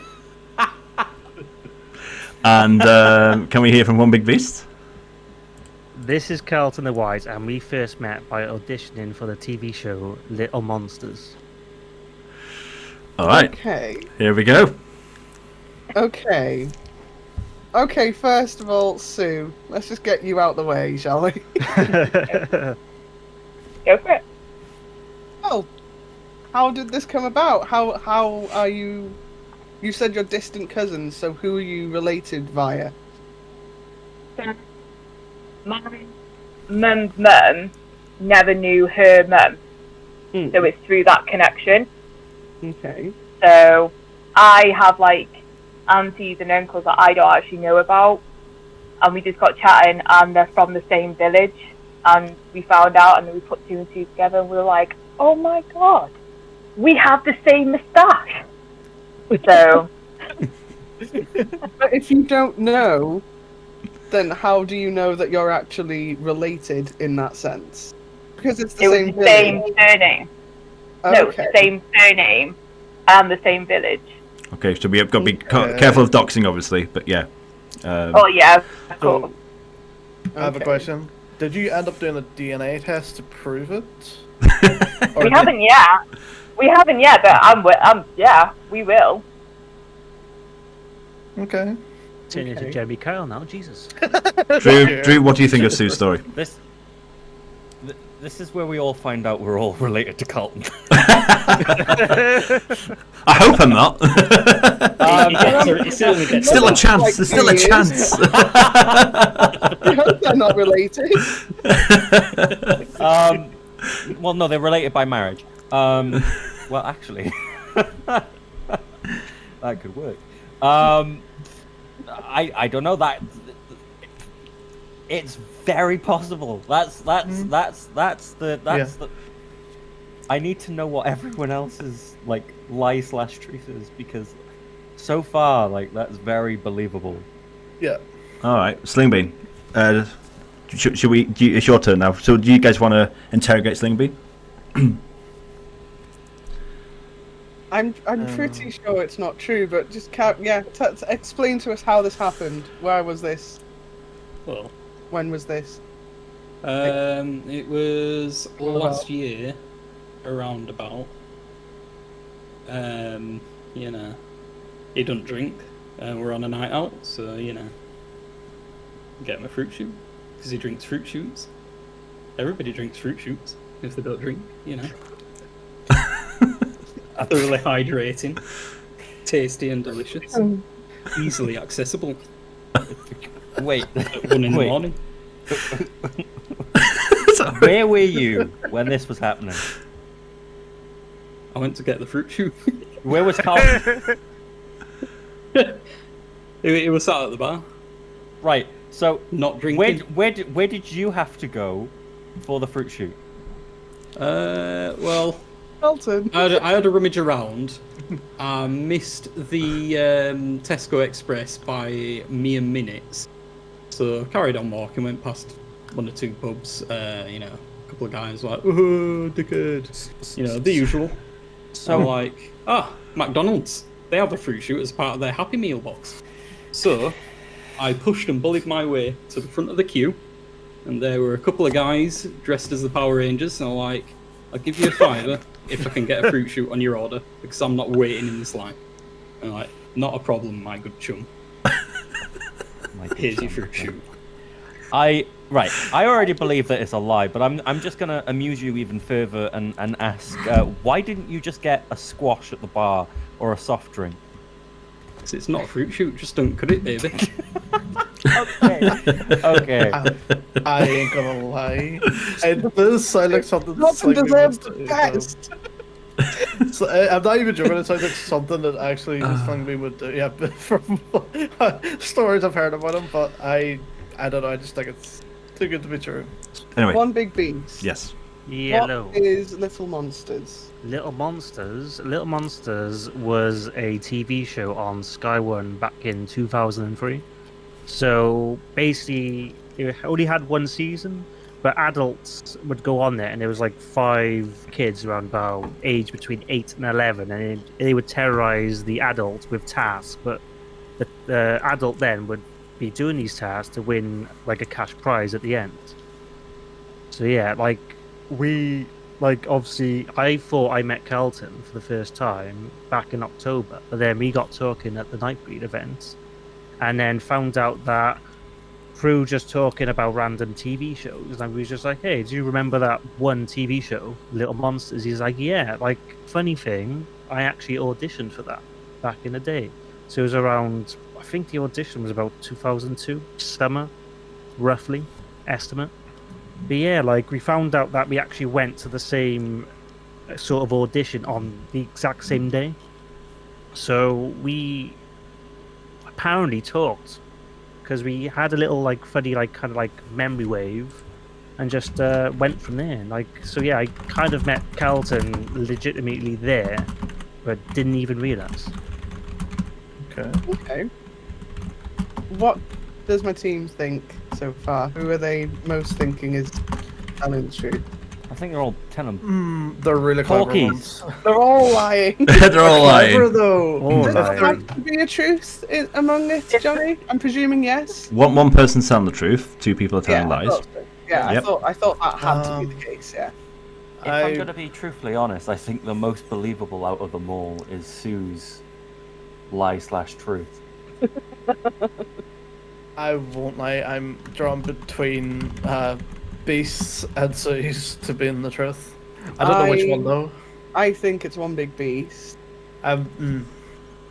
And can we hear from One Big Beast? This is Carlton the White, and we first met by auditioning for the TV show Little Monsters. All right. Okay. Here we go. Okay, first of all, Sue, let's just get you out the way, shall we? Go for it. Well, how did this come about? How are you? You said you're distant cousins, so who are you related via? My mum's mum never knew her mum, so it's through that connection. Okay. So I have like aunties and uncles that I don't actually know about, and we just got chatting, and they're from the same village, and we found out, and then we put two and two together, and we were like, oh my god, we have the same moustache. So, But if you don't know, then how do you know that you're actually related in that sense? Because it's the it was same the same village. surname. No, it's the same surname and the same village. Okay, so we have got to be careful of doxing, obviously, but yeah. Oh yeah, of course. I have a question. Did you end up doing a DNA test to prove it? We haven't yet. We haven't yet, but yeah, we will. Okay. Turn into Jeremy Kyle now, Jesus. Drew, what do you think of Sue's story? This is where we all find out we're all related to Carlton. I hope I'm not. Still a chance. There's still a chance. I hope they're not related. Well, no, they're related by marriage. Well, actually, that could work. I don't know that. It's very possible. That's the. I need to know what everyone else's like lie/truth is, because so far, like, that's very believable. Yeah. All right, SlingBean. Should we? It's your turn now. So, do you guys want to interrogate SlingBean? I'm pretty sure it's not true, but just explain to us how this happened. Where was this? Well, when was this? It was last year, around about. You know, he doesn't drink, and we're on a night out, so you know, get him a fruit shoot because he drinks fruit shoots. Everybody drinks fruit shoots if they don't drink, you know. Thoroughly hydrating, tasty and delicious, easily accessible. Wait, at 1 in the morning. Where were you when this was happening? I went to get the fruit shoot. Where was Carlton? It was sat at the bar. Right. So not drinking. Where did you have to go for the fruit shoot? Well, Elton. I had a rummage around. I missed the Tesco Express by mere minutes, so carried on walking. Went past one or two pubs. You know, a couple of guys like, "Oh, dickhead," you know, the usual. So like, McDonald's. They have a fruit shoot as part of their Happy Meal box. So I pushed and bullied my way to the front of the queue, and there were a couple of guys dressed as the Power Rangers, and I'm like, I'll give you a £5 if I can get a fruit shoot on your order, because I'm not waiting in this line. And like, not a problem, my good chum. Here's your fruit shoot. I already believe that it's a lie, but I'm just gonna amuse you even further and ask, why didn't you just get a squash at the bar or a soft drink? Because it's not a fruit shoot, just don't cut it, baby. Okay. I ain't gonna lie. It does sound like something Nothing deserves the best. So, I'm not even joking. It sounds like something that actually SlingBean would do. Yeah, from stories I've heard about him, but I don't know. I just think it's too good to be true. Anyway. One Big Beans. Yes. Yellow. What is Little Monsters? Little Monsters was a TV show on Sky One back in 2003. So basically, it only had one season, but adults would go on there, and there was like 5 kids around about age between 8 and 11, and they would terrorize the adult with tasks, but the adult then would be doing these tasks to win like a cash prize at the end. So yeah, obviously, I thought I met Kelton for the first time back in October, but then we got talking at the Nightbreed event, and then found out that through just talking about random TV shows, and we was just like, hey, do you remember that one TV show, Little Monsters? He's like, yeah. Like, funny thing, I actually auditioned for that back in the day. So it was around, I think the audition was about 2002, summer, roughly, estimate. But yeah, like, we found out that we actually went to the same sort of audition on the exact same day. So we apparently talked, because we had a little, like, funny, like, kind of like memory wave, and just went from there. Like, so yeah, I kind of met Carlton legitimately there, but didn't even realize. Okay. What does my team think so far? Who are they most thinking is telling the truth? I think they're all telling. They're really clever Porkies. ones. They're all lying. They're all Clever lying. though. All Does lying. there have to be a truth among this, Johnny? I'm presuming yes. One person's telling the truth. 2 people are telling lies. thought so. Yeah, Yep. I thought that had to be the case. Yeah. If I'm going to be truthfully honest, I think the most believable out of them all is Sue's lie/truth. I won't lie. I'm drawn between Beasts and Sue's to being the truth. I don't know which one though. I think it's one big beast, Mm.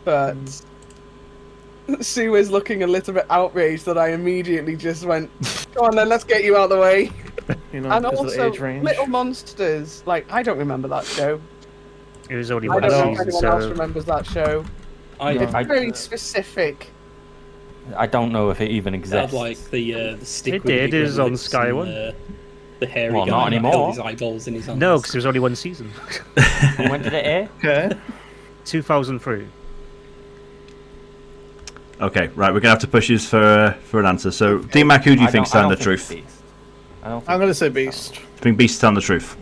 but Sue is looking a little bit outraged that I immediately just went, "Go on then, let's get you out of the way." You know, And because of the also, age range. Little Monsters. Like, I don't remember that show. It was only I one don't know if season, anyone else so remembers that show. It's I- very specific. I don't know if it even They exists. had like the stick. It with the did, big it was on lips Sky and, One. The hairy Well, guy not that anymore. held his eyeballs in his hands. no, because it was only one season. When did it air? Okay. 2003. Okay, right. We're gonna have to push you for an answer. So, D-Mac, who do you I think's don't- I telling the don't truth? think Beast. I don't think I'm gonna say Beast. Do you think Beast's telling the truth?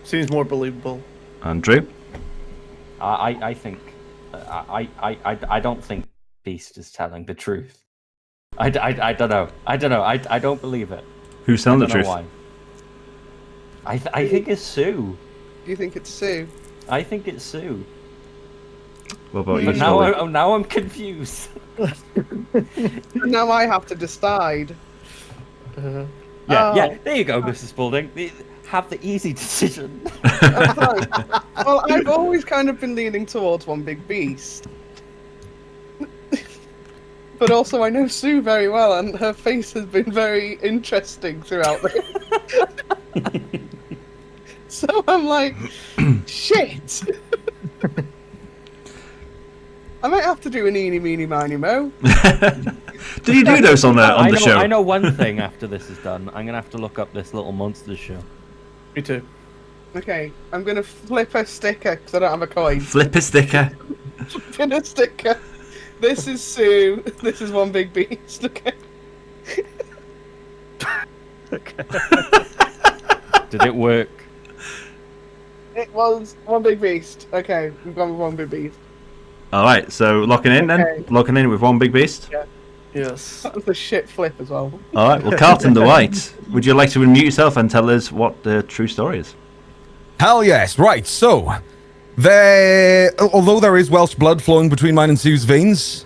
Seems more believable. Andrew? I think I don't think Beast is telling the truth. I don't know. I don't believe it. Who's telling the I don't know truth? why. I think it's Sue. Do you think it's Sue? I think it's Sue. What about you, But now Spaulding? now I'm confused. Now I have to decide. Yeah, Oh. yeah. There you go, Mrs. Spaulding. Have the easy decision. Okay. Well, I've always kind of been leaning towards one big beast. But also, I know Sue very well, and her face has been very interesting throughout this. So I'm like, shit. I might have to do an eeny, meeny, miny, mo. Did you do those on the show? I know one thing after this is done. I'm gonna have to look up this Little Monsters show. Me too. Okay, I'm gonna flip a sticker because I don't have a coin. Flip a sticker. Pin a sticker. This is Sue. This is one big beast. Okay. Did it work? It was one big beast. Okay, we've gone with one big beast. All right, so locking in then. Okay. Locking in with one big beast. Yes. That was a shit flip as well. All right. Well, Carlton the White, would you like to unmute yourself and tell us what the true story is? Hell yes. Right. So, although there is Welsh blood flowing between mine and Sue's veins,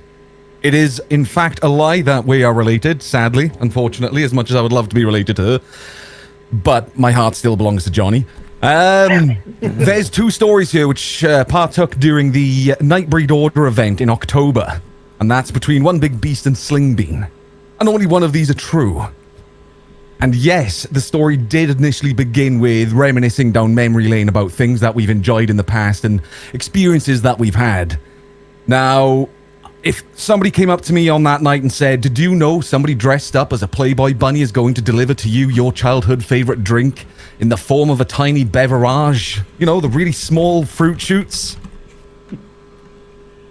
it is in fact a lie that we are related. Sadly, unfortunately, as much as I would love to be related to her, but my heart still belongs to Johnny. There's 2 stories here which partook during the Nightbreed Order event in October, and that's between One Big Beast and SlingBean, and only one of these are true. And yes, the story did initially begin with reminiscing down memory lane about things that we've enjoyed in the past and experiences that we've had. Now, if somebody came up to me on that night and said, "Did you know somebody dressed up as a Playboy bunny is going to deliver to you your childhood favorite drink in the form of a tiny beverage? You know, the really small fruit shoots?"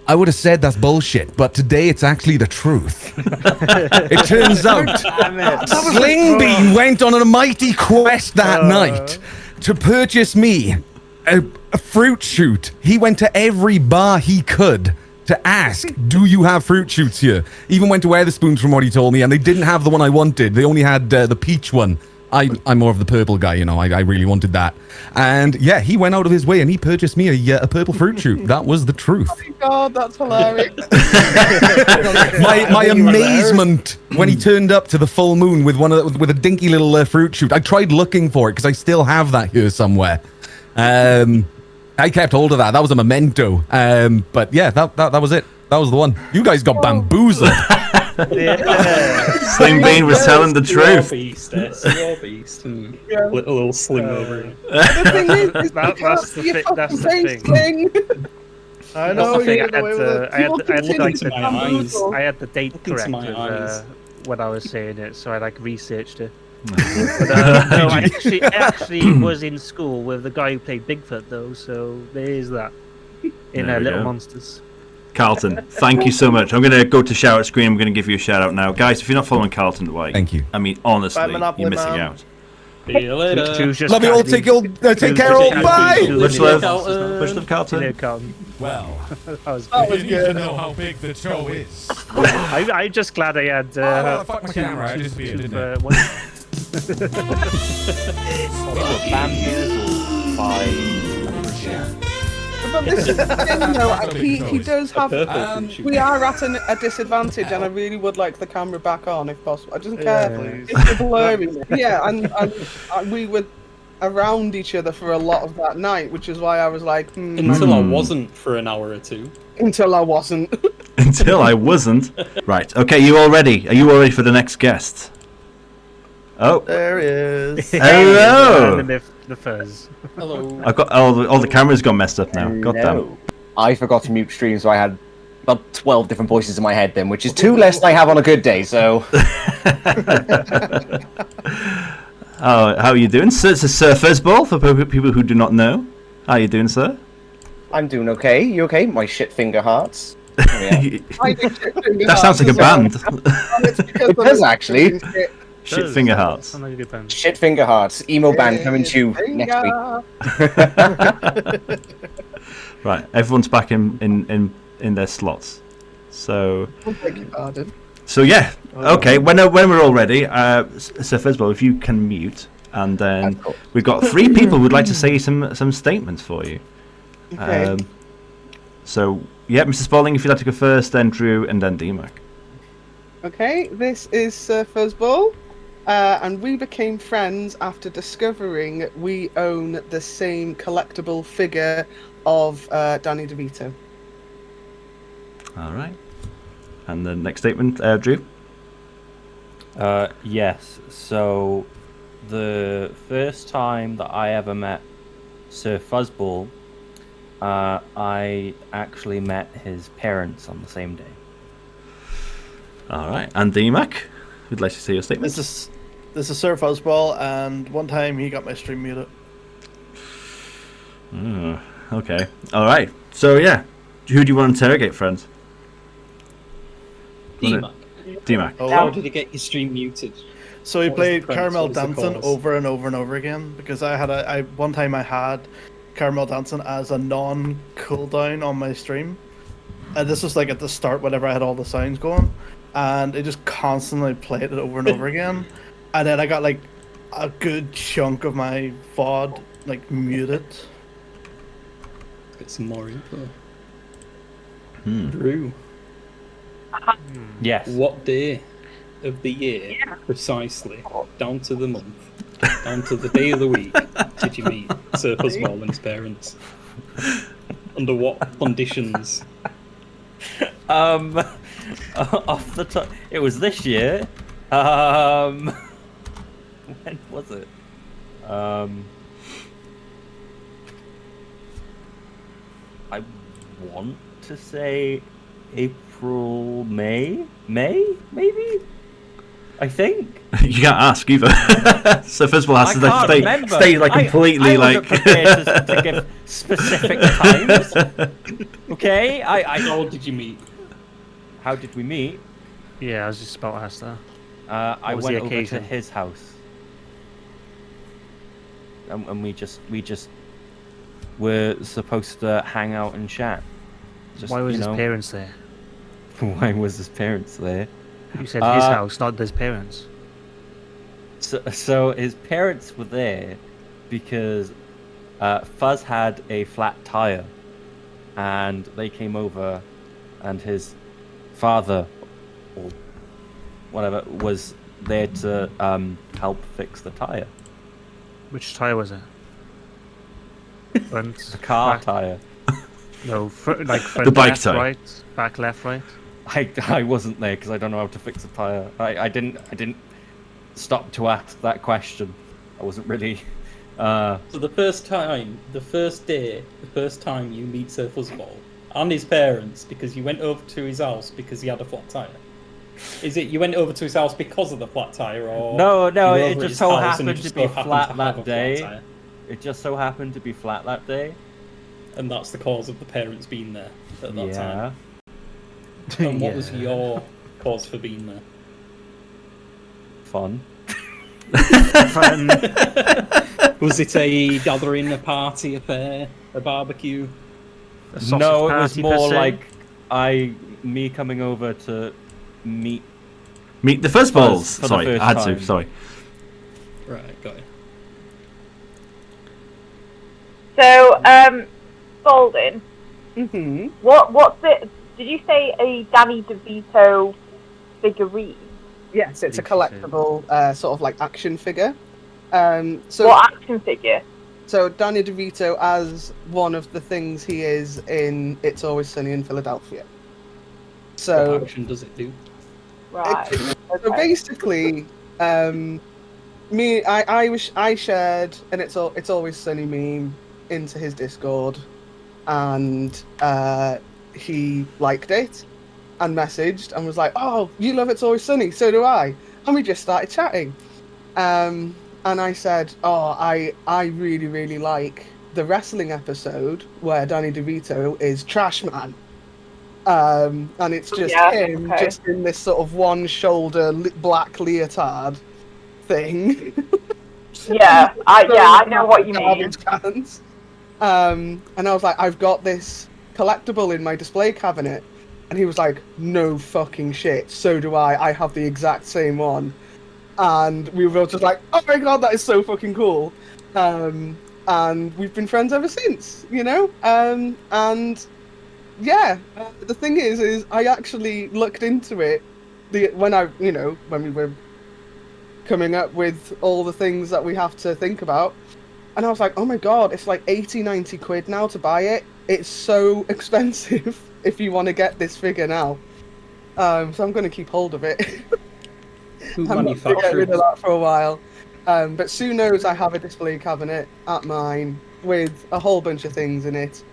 I would have said that's bullshit, but today it's actually the truth. It turns out SlingBean went on a mighty quest that night to purchase me a fruit shoot. He went to every bar he could to ask, "Do you have fruit shoots here?" Even went to Weatherspoons from what he told me, and they didn't have the one I wanted. They only had the peach one. I'm more of the purple guy, you know. I really wanted that, and yeah, he went out of his way and he purchased me a purple fruit shoot. That was the truth. Oh my god, that's hilarious. my amazement when he turned up to the full moon with with a dinky little fruit shoot. I tried looking for it because I still have that here somewhere. I kept hold of that. That was a memento. But yeah, that was it. That was the one. You guys got bamboozled. SlingBean was telling the truth. Beast, your beast. Little sling over it. The thing is That's the thing. I know. I You get away with it. had the date Look into correct my eyes. when I was saying it, so I researched it. But, no, I actually was in school with the guy who played Bigfoot, though. So there is that in There we Little go. Monsters. Carlton, thank you so much. I'm going to go to shout out screen. I'm going to give you a shout out now. Guys, if you're not following Carlton Dwight, Thank you. I mean, honestly, Bye, Monopoly you're missing Man. out. See you later. Love you all. Take care. All. Bye. Much love, Carlton. Well, That was That was you good. to know how big the show is. I'm just glad I had. Fuck my camera. I disappeared, didn't I? Bamboozled by But this is the thing, though. He does have. We are at a disadvantage, and I really would like the camera back on if possible. I just care. It's the blurry. Yeah, and we were around each other for a lot of that night, which is why I was like, Until I wasn't for an hour or two. until I wasn't. Until I wasn't. Right. Okay. You all ready? Are you all ready for the next guest? Oh. There he is. Hello. And the fuzz. Hello. I've got all the cameras got messed up now. God damn. I forgot to mute stream, so I had about 12 different voices in my head then, which is 2 less than I have on a good day, so... Oh, how are you doing? Sir, it's a Sir Fuzzball for people who do not know. How are you doing, sir? I'm doing okay. You okay? My shit finger hearts. That sounds like a band. It does, actually. Shit finger hearts. Sounds like a good band. Shit finger hearts. Emo band coming to you next week. Right, everyone's back in their slots. So... Beg your pardon. So yeah, okay. When we're all ready, Sir Fuzzball, if you can mute, and then we've got 3 people who'd like to say some statements for you. Okay. So yeah, MrsSpaulding, if you'd like to go first, then Drew, and then DMAC. Okay, this is Sir Fuzzball, and we became friends after discovering we own the same collectible figure of Danny DeVito. All right. And the next statement, Drew. yes. So the first time that I ever met Sir Fuzzball, I actually met his parents on the same day. All right. And DMAC, who'd like to say your statement? This is Sir Fuzzball, and one time he got my stream muted. Okay. All right. So yeah, who do you want to interrogate, friends? DMAC. How did he get his stream muted? So he What was the played premise? Caramel What was the Dancing cause? over and over and over again because I had one time I had Caramel Dancing as a non-cooldown on my stream, and this was like at the start whenever I had all the sounds going, and it just constantly played it over and over again, and then I got like a good chunk of my VOD like muted. Let's get some more info. Hmm. Drew, Yes. what day of the year, precisely, down to the month, down to the day of the week, did you meet Sir Fuzzball and his parents? Under what conditions? Off the top, it was this year. When was it? I want to say April, May, maybe. I think. You can't ask either. So first of all, has I to can't stay like completely I like. wasn't prepared to give specific times. Okay, How old did you meet? How did we meet? Yeah, I was just about to ask that. I was went the over to occasion? his house, and we just were supposed to hang out and chat. Just, Why was you his know, parents there? Why was his parents there? You said his house, not his parents. So his parents were there because Fuzz had a flat tire, and they came over, and his father, or whatever, was there to help fix the tire. Which tire was it? Front, The car back? tire. No, like front, The bike left, tire. right, back, left, right. I wasn't there because I don't know how to fix a tire. I didn't stop to ask that question. I wasn't really. So the first time you meet Sir Fuzzball and his parents, because you went over to his house because he had a flat tire. Is it you went over to his house because of the flat tire, or No, you were it over at just his so house and happened it to just be so happened flat to have that a flat day. tire? It just so happened to be flat that day. And that's the cause of the parents being there at that Yeah. time. And what was your cause for being there? Fun. Fun. Was it a gathering, a party, affair, a barbecue? A sausage No, it was party, per more se? like me coming over to meet Meet the Fuzzballs. Fuzz for the Sorry, first I had time. to. Sorry. Right, got it. So, Spaulding, Mm-hmm. what's it? Did you say a Danny DeVito figurine? Yes, it's a collectible sort of like action figure. So What action figure? So Danny DeVito as one of the things he is in It's Always Sunny in Philadelphia. What So action does it do? Right. So basically, I shared an It's Always Sunny meme into his Discord, and he liked it and messaged and was like, "Oh, you love It's Always Sunny, so do I." And we just started chatting. And I said, "Oh, I really, really like the wrestling episode where Danny DeVito is Trash Man." And it's just him, okay. just in this sort of one-shoulder black leotard thing. Yeah, I know what you mean. Garbage cans. And I was like, I've got this collectible in my display cabinet. And he was like, no fucking shit, so do I. I have the exact same one. And we were both just like, oh my god, that is so fucking cool. And we've been friends ever since, you know? And yeah, the thing is I actually looked into it when we were coming up with all the things that we have to think about. And I was like, oh my god, it's like 80-90 quid now to buy it. It's so expensive if you want to get this figure now. So I'm going to keep hold of it. Who I'm not going to get manufactured rid of that for a while. But Sue knows I have a display cabinet at mine with a whole bunch of things in it.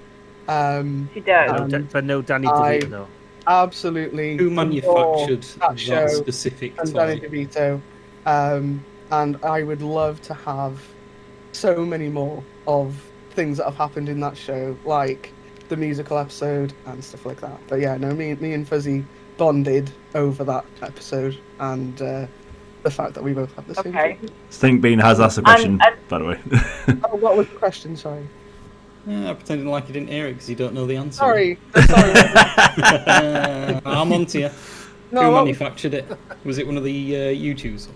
She does. But no Danny I- DeVito, though. Absolutely. Who manufactured that show that specific and Danny toy? DeVito. And I would love to have so many more of things that have happened in that show, like the musical episode and stuff like that. But yeah, no, me and Fuzzy bonded over that episode and the fact that we both have the same thing. SlingBean has asked a question, And- by the way. Oh, what was the question? Sorry. Yeah, pretending like you didn't hear it because you don't know the answer. Sorry. I'm on to you. No, Who what- manufactured it? Was it one of the U2s?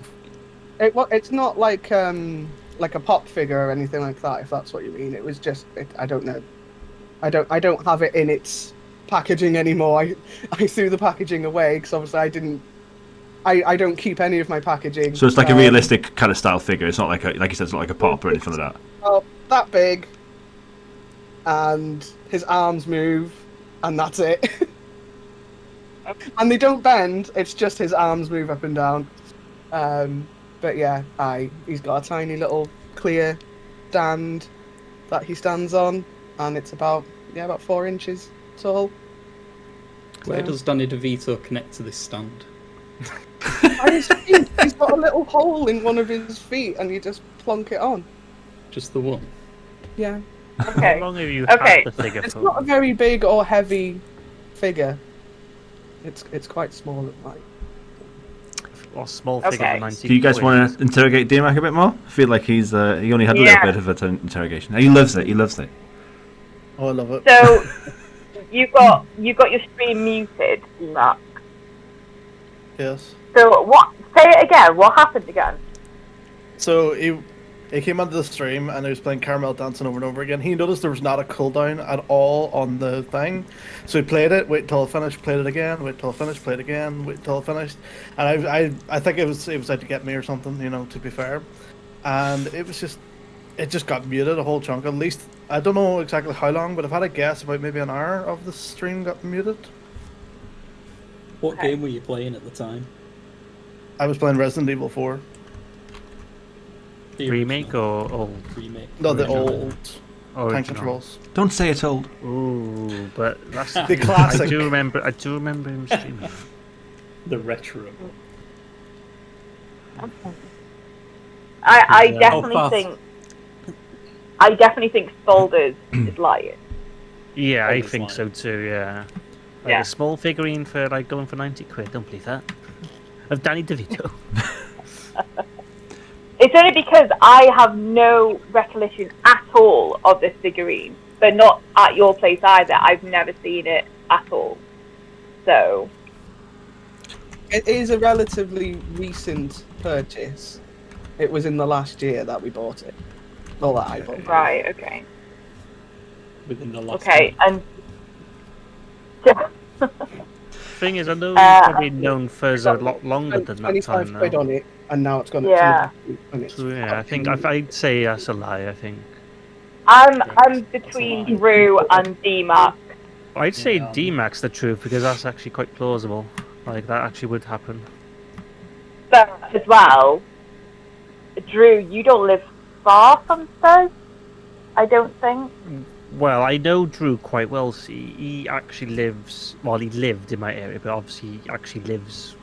It's not like a pop figure or anything like that, if that's what you mean. It was just I don't know. I don't have it in its packaging anymore. I threw the packaging away because obviously I don't keep any of my packaging. So it's like a realistic kind of style figure. It's not like like you said, it's not like a pop or anything like that. Oh, that big, and his arms move, and that's it. And they don't bend. It's just his arms move up and down. But yeah, he's got a tiny little clear stand that he stands on, and it's about 4 inches tall. Where does Danny DeVito connect to this stand? By his feet. He's got a little hole in one of his feet, and you just plonk it on. Just the one? Yeah. Okay. How long have you Okay. had the figure It's for? not a very big or heavy figure. It's quite small at like. Or small figure Okay. for 90 Do you guys quid. want to interrogate DMAC a bit more? I feel like he only had a little Yeah. bit of an interrogation. He loves it. He loves it. Oh, I love it. So you got your stream muted, Mark. Yes. So what? Say it again. What happened again? So he came onto the stream and he was playing Caramel Dancing over and over again. He noticed there was not a cooldown at all on the thing. So he played it, wait till it finished, played it again, wait till it finished, played it again, wait till it finished. And I think it was out to get me or something, you know, to be fair. And it just got muted a whole chunk. At least, I don't know exactly how long, but I've had a guess about maybe an hour of the stream got muted. What game were you playing at the time? I was playing Resident Evil 4. The Remake original? or old? Remake. No, the Original. old Original. tank controls. Don't say it's old. Ooh, but that's The classic. I do remember him streaming. The retro. I Yeah. definitely Oh, think. I definitely think Spaulders is lying. Yeah, I Always think like. so too. Yeah. Like Yeah. a small figurine for like going for 90 quid. Don't believe that. Of Danny DeVito. It's only because I have no recollection at all of this figurine, but not at your place either. I've never seen it at all. So, It is a relatively recent purchase. It was in the last year that we bought it. Well, that I bought it. right, okay. Within the last Okay, and... Thing is, I know Uh, you've probably known Fuzz a lot longer than that 25 time quid now. on it, and now it's gone Yeah. up to and it's So yeah, I think fucking- I'd say that's a lie. I think I'm between Drew and D-Mark. I'd say Yeah. D-Max the truth because that's actually quite plausible. Like that actually would happen. But as well, Drew, you don't live far from Spurs, I don't think. Well, I know Drew quite well. See, he actually lives. Well, he lived in my area, but obviously he actually lives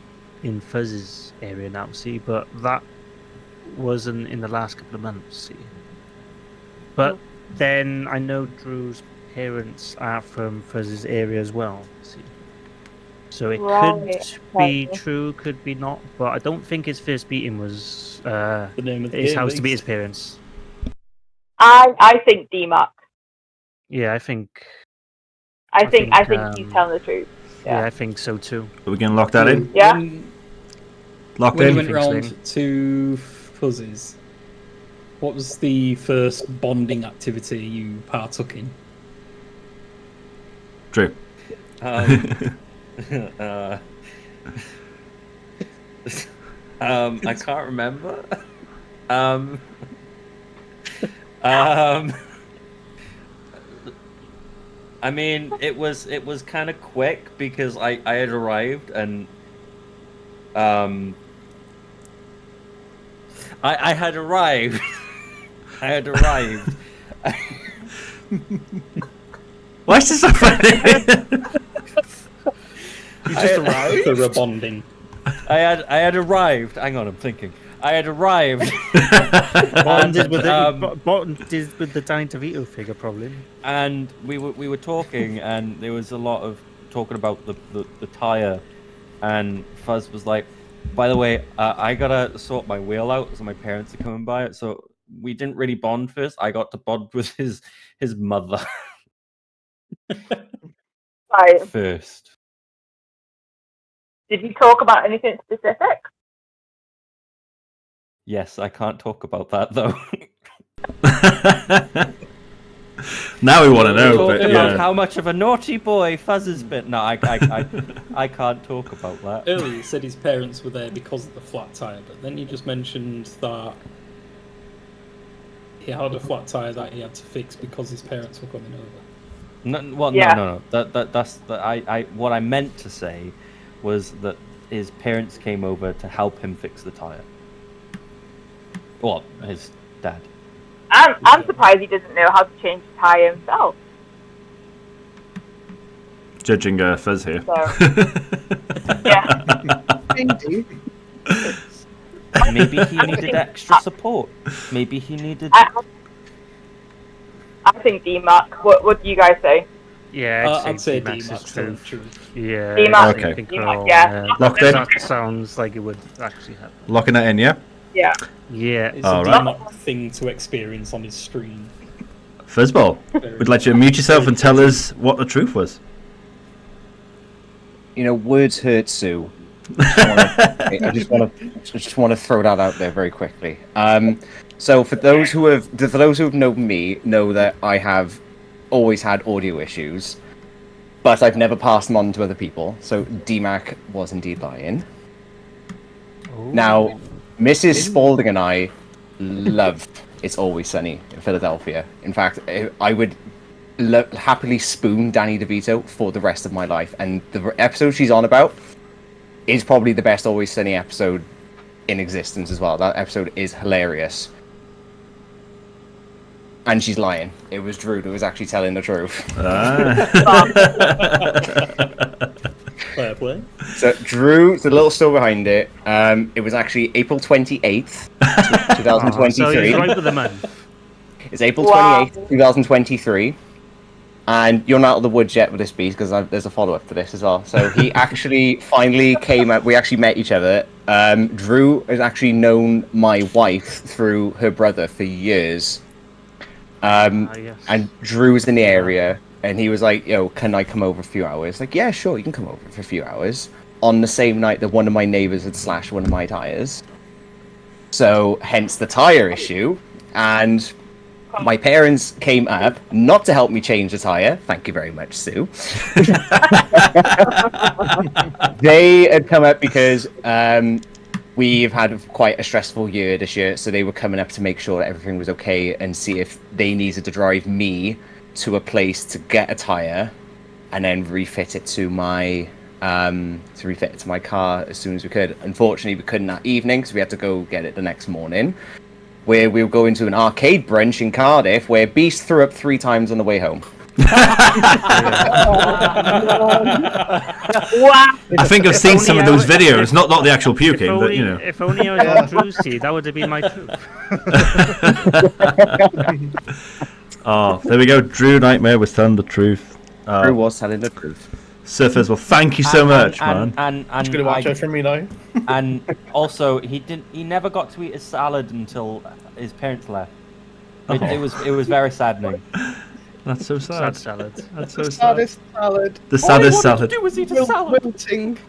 in Fuzz's area now. See, but that wasn't in the last couple of months. See, but then I know Drew's parents are from Fuzz's area as well. See, so it Right, could be okay. true, could be not. But I don't think his first meeting was the name of the his game, house to meet Biggs. his parents. I think D-Mark. Yeah, I think. I think he's um, telling the truth. Yeah, I think so too. Are we going to lock that in? Yeah? Locked When you in? went Anything, round Sling. to Fuzzies, what was the first bonding activity you partook in? Drew. Uh, I can't remember. I mean, it was kind of quick because I had arrived and I had arrived. I had arrived. Why is this so funny? You just arrived? The rebonding. I had arrived. Hang on, I'm thinking. I had arrived. Bonded with um, bonded with the Danny DeVito figure, probably. and we were talking, and there was a lot of talking about the tire, and Fuzz was like, "By the way, I gotta sort my wheel out, so my parents are coming by." So we didn't really bond first. I got to bond with his mother Right. first. Did you talk about anything specific? Yes, I can't talk about that though. Now we want to know, Talking but about yeah. how much of a naughty boy Fuzz has been. No, I can't talk about that. Earlier you said his parents were there because of the flat tire, but then you just mentioned that he had a flat tire that he had to fix because his parents were coming over. No, well, Yeah. no. That's I what I meant to say was that his parents came over to help him fix the tire. Well, his dad. I'm surprised he doesn't know how to change the tyre himself. Judging Fuzz here. So, yeah. Indeed. Maybe he needed extra support. Maybe he needed. I think D-Mark. What do you guys say? Yeah, I'd say D-Max D-Max is tell the truth. truth. Yeah, D-Max. Okay. I think D-Max, we're all, yeah. Locked in? That sounds like it would actually happen. Locking that in, yeah? Yeah. Yeah. It's All a right. D-Mark thing to experience on his stream. Fuzzball, we'd like you to mute yourself and tell us what the truth was. You know, words hurt Sue, I just want to throw that out there very quickly. So for those who have known me, know that I have always had audio issues, but I've never passed them on to other people. So DMAC was indeed lying. Now, Mrs. Spaulding and I love It's Always Sunny in Philadelphia. In fact, I would happily spoon Danny DeVito for the rest of my life. And the episode she's on about is probably the best Always Sunny episode in existence as well. That episode is hilarious. And she's lying. It was Drew who was actually telling the truth. Fair play. So Drew, the little story behind it, it was actually April 28th, 2023. So he's right with the man. It's April 28th, 2023. And you're not out of the woods yet with this beast, because there's a follow-up to this as well. So he actually finally came out. We actually met each other. Drew has actually known my wife through her brother for years. Yes. And Drew was in the area, and he was like, "Yo, can I come over for a few hours?" Like, yeah, sure, you can come over for a few hours. On the same night that one of my neighbors had slashed one of my tires. So, hence the tire issue. And my parents came up, not to help me change the tire. Thank you very much, Sue. They had come up because we've had quite a stressful year this year, so they were coming up to make sure that everything was okay and see if they needed to drive me to a place to get a tire and then refit it to my car as soon as we could. Unfortunately, we couldn't that evening, so we had to go get it the next morning, where we were going to an arcade brunch in Cardiff where Beast threw up 3 times on the way home. Wow. I think I've seen some of those videos, not the actual puking, but you know. If only I was on Drew's team, that would have been my truth. Oh, there we go. Drew Nightmare was telling the truth. Drew was telling the truth. Surfers, well, thank you so much, man. And Just gonna watch out for me now. And also, he never got to eat his salad until his parents left. It was very saddening. That's so sad. Sad salad. That's so sad. Saddest salad. The saddest salad. Do was eat a salad. Wilting.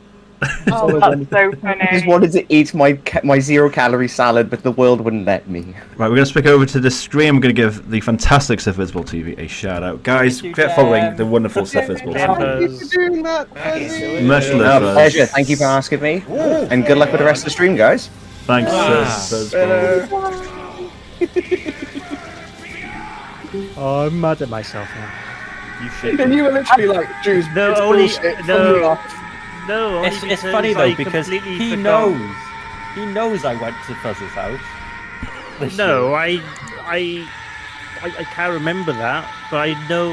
Oh, that's so I funny. just wanted to eat my 0-calorie salad, but the world wouldn't let me. Right, we're going to speak over to the stream. We're going to give the fantastic Seth Visible TV a shout out. Guys, get following the wonderful Seth Visible Thank TV. you for doing that, Fuzzy. Much love. Pleasure. Thank you for asking me. And good luck with the rest of the stream, guys. Thanks, Seth Visible. Oh, I'm mad at myself now. You should. And you were literally like, Drew's No, it's only- bullshit from no. the off. No, only It's funny though because completely he forgot. knows I went to Fuzz's house. this No, year. I can't remember that, but I know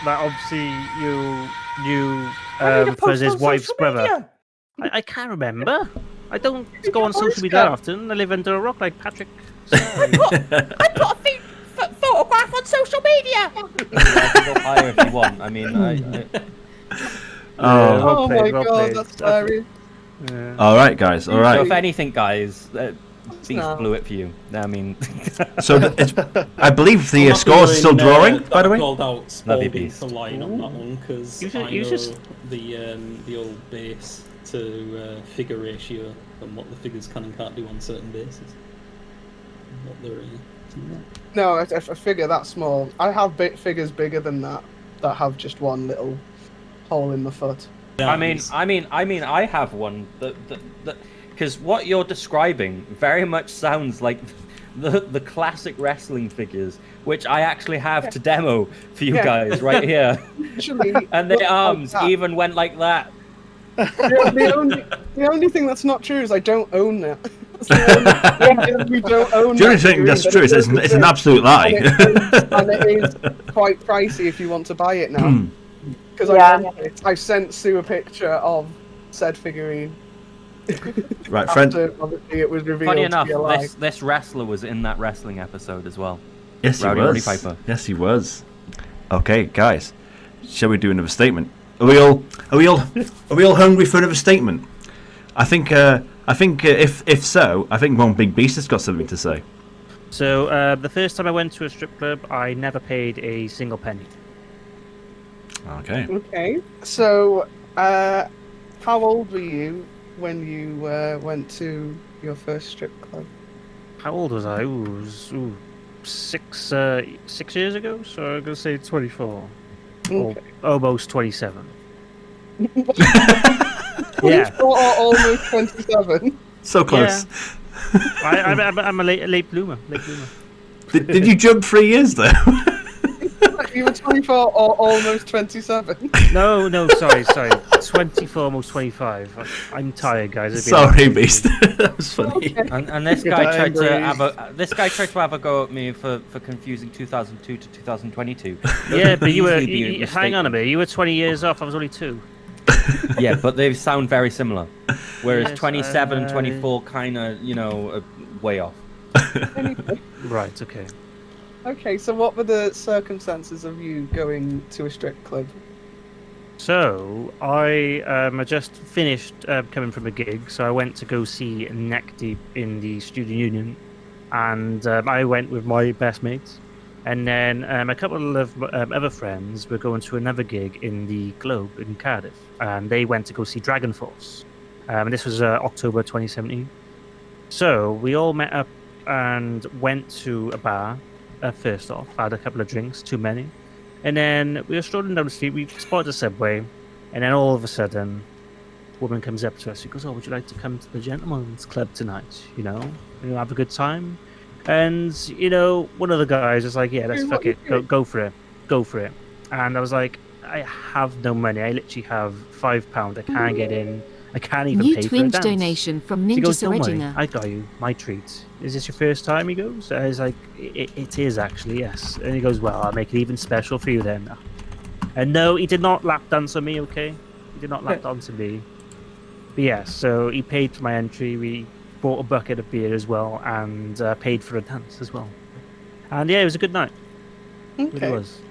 that obviously you knew Fuzz's wife's brother. I can't remember. I don't go on social media that often. I live under a rock like Patrick. I put a photograph on social media. You can go higher if you want. I mean, Oh played, my well god, played. that's hilarious. Yeah. All right, guys. All So right. if anything, guys, Beast No. blew it for you. I mean, So I believe the I'm not scores are still feeling, drawing. that By the I way. called out Love you, Spaulding Beast. for lying on that one because You I should- you know just- the old base to figure ratio and what the figures can and can't do on certain bases. What they're No, I figure that small. I have figures bigger than that have just one little hole in the foot. I mean, I have one that because what you're describing very much sounds like the classic wrestling figures, which I actually have to demo for you Yeah. guys right here. Actually, And look the like arms that. even went like that. The only thing that's not true is I don't own that. That's the only thing we don't own. The only that thing figurine, that's but true is it's an absolute lie. And it is quite pricey if you want to buy it now. Because I sent Sue a picture of said figurine. Right, friend. After, obviously, it was revealed Funny to enough, be a lie. this wrestler was in that wrestling episode as well. Yes, he Rowdy Roddy was. Piper. Yes, he was. Okay, guys, shall we do another statement? Are we all hungry for another statement? I think if so, I think one big beast has got something to say. So the first time I went to a strip club, I never paid a single penny. Okay. Okay. So, how old were you when you went to your first strip club? How old was I? Ooh, it was, 6 years ago. So I'm gonna say 24, or Okay. almost 27. 24 or almost 27. So close. I'm a late bloomer. Did you jump 3 years though? You were 24 or almost 27. No, sorry. 24, almost 25. I'm tired, guys. It's been Sorry, Beast. That was funny. Okay. And this guy tried to have a go at me for confusing 2002 to 2022. Yeah, but you Easily be were. Hang on a minute. You were 20 years off. I was only 2. Yeah, but they sound very similar. Whereas Yes, 27 and 24 kind of, are way off. Right. Okay. Okay, so what were the circumstances of you going to a strip club? So I just finished coming from a gig, so I went to go see Neck Deep in the Student Union, and I went with my best mates, and then a couple of other friends were going to another gig in the Globe in Cardiff, and they went to go see Dragon Force, and this was October 2017. So we all met up and went to a bar. First off, had a couple of drinks, too many. And then we were strolling down the street, we spotted a Subway, and then all of a sudden, a woman comes up to us, she goes, "Oh, would you like to come to the Gentleman's Club tonight? Have a good time?" And, one of the guys was like, "Yeah, let's fuck it, go for it. And I was like, "I have no money, I literally have £5, I can't get in, I can't even New pay for a Twinge dance." donation from He Ninja goes, "Don't worry, Seredinger. I got you, my treat. Is this your first time?" He goes. I was like, it is actually, yes. And he goes, "Well, I'll make it even special for you then." And no, he did not lap dance on me, okay? He did not lap dance on me. But yeah, so he paid for my entry, we bought a bucket of beer as well, and paid for a dance as well. And yeah, it was a good night. Okay. It was.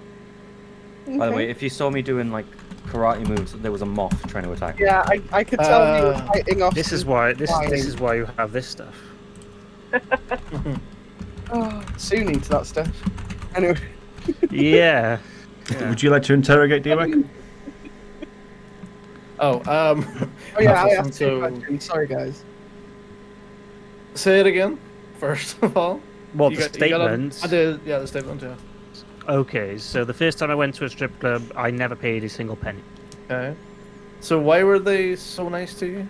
By the way, if you saw me doing like karate moves, there was a moth trying to attack me. Yeah, I could tell you were fighting off. This is why you have this stuff. Oh, Sue needs that stuff. Anyway. Yeah. Would you like to interrogate Dewek? Oh, Oh yeah, I asked you so... a question. Sorry, guys. Say it again, first of all. What, You the got- you got a- statement? I did, yeah, the statement, yeah. Okay, so the first time I went to a strip club, I never paid a single penny. Okay. So why were they so nice to you?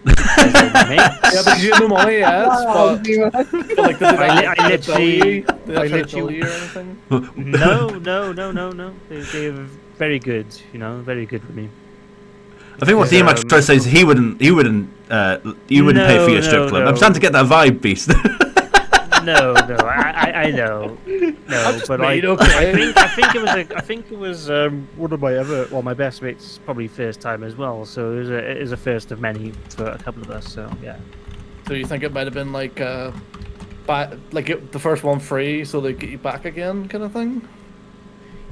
Yeah, because you had no money, yes, but like, did they I literally, or anything? No. They were very good, very good with me. I think what D-Max tries to say is he wouldn't pay for your strip club. I'm starting to get that vibe, Beast. No, I know, but I think it was one of my best mates' probably first time as well. So it was a first of many for a couple of us. So yeah. So you think it might have been like, the first one free, so they get you back again, kind of thing?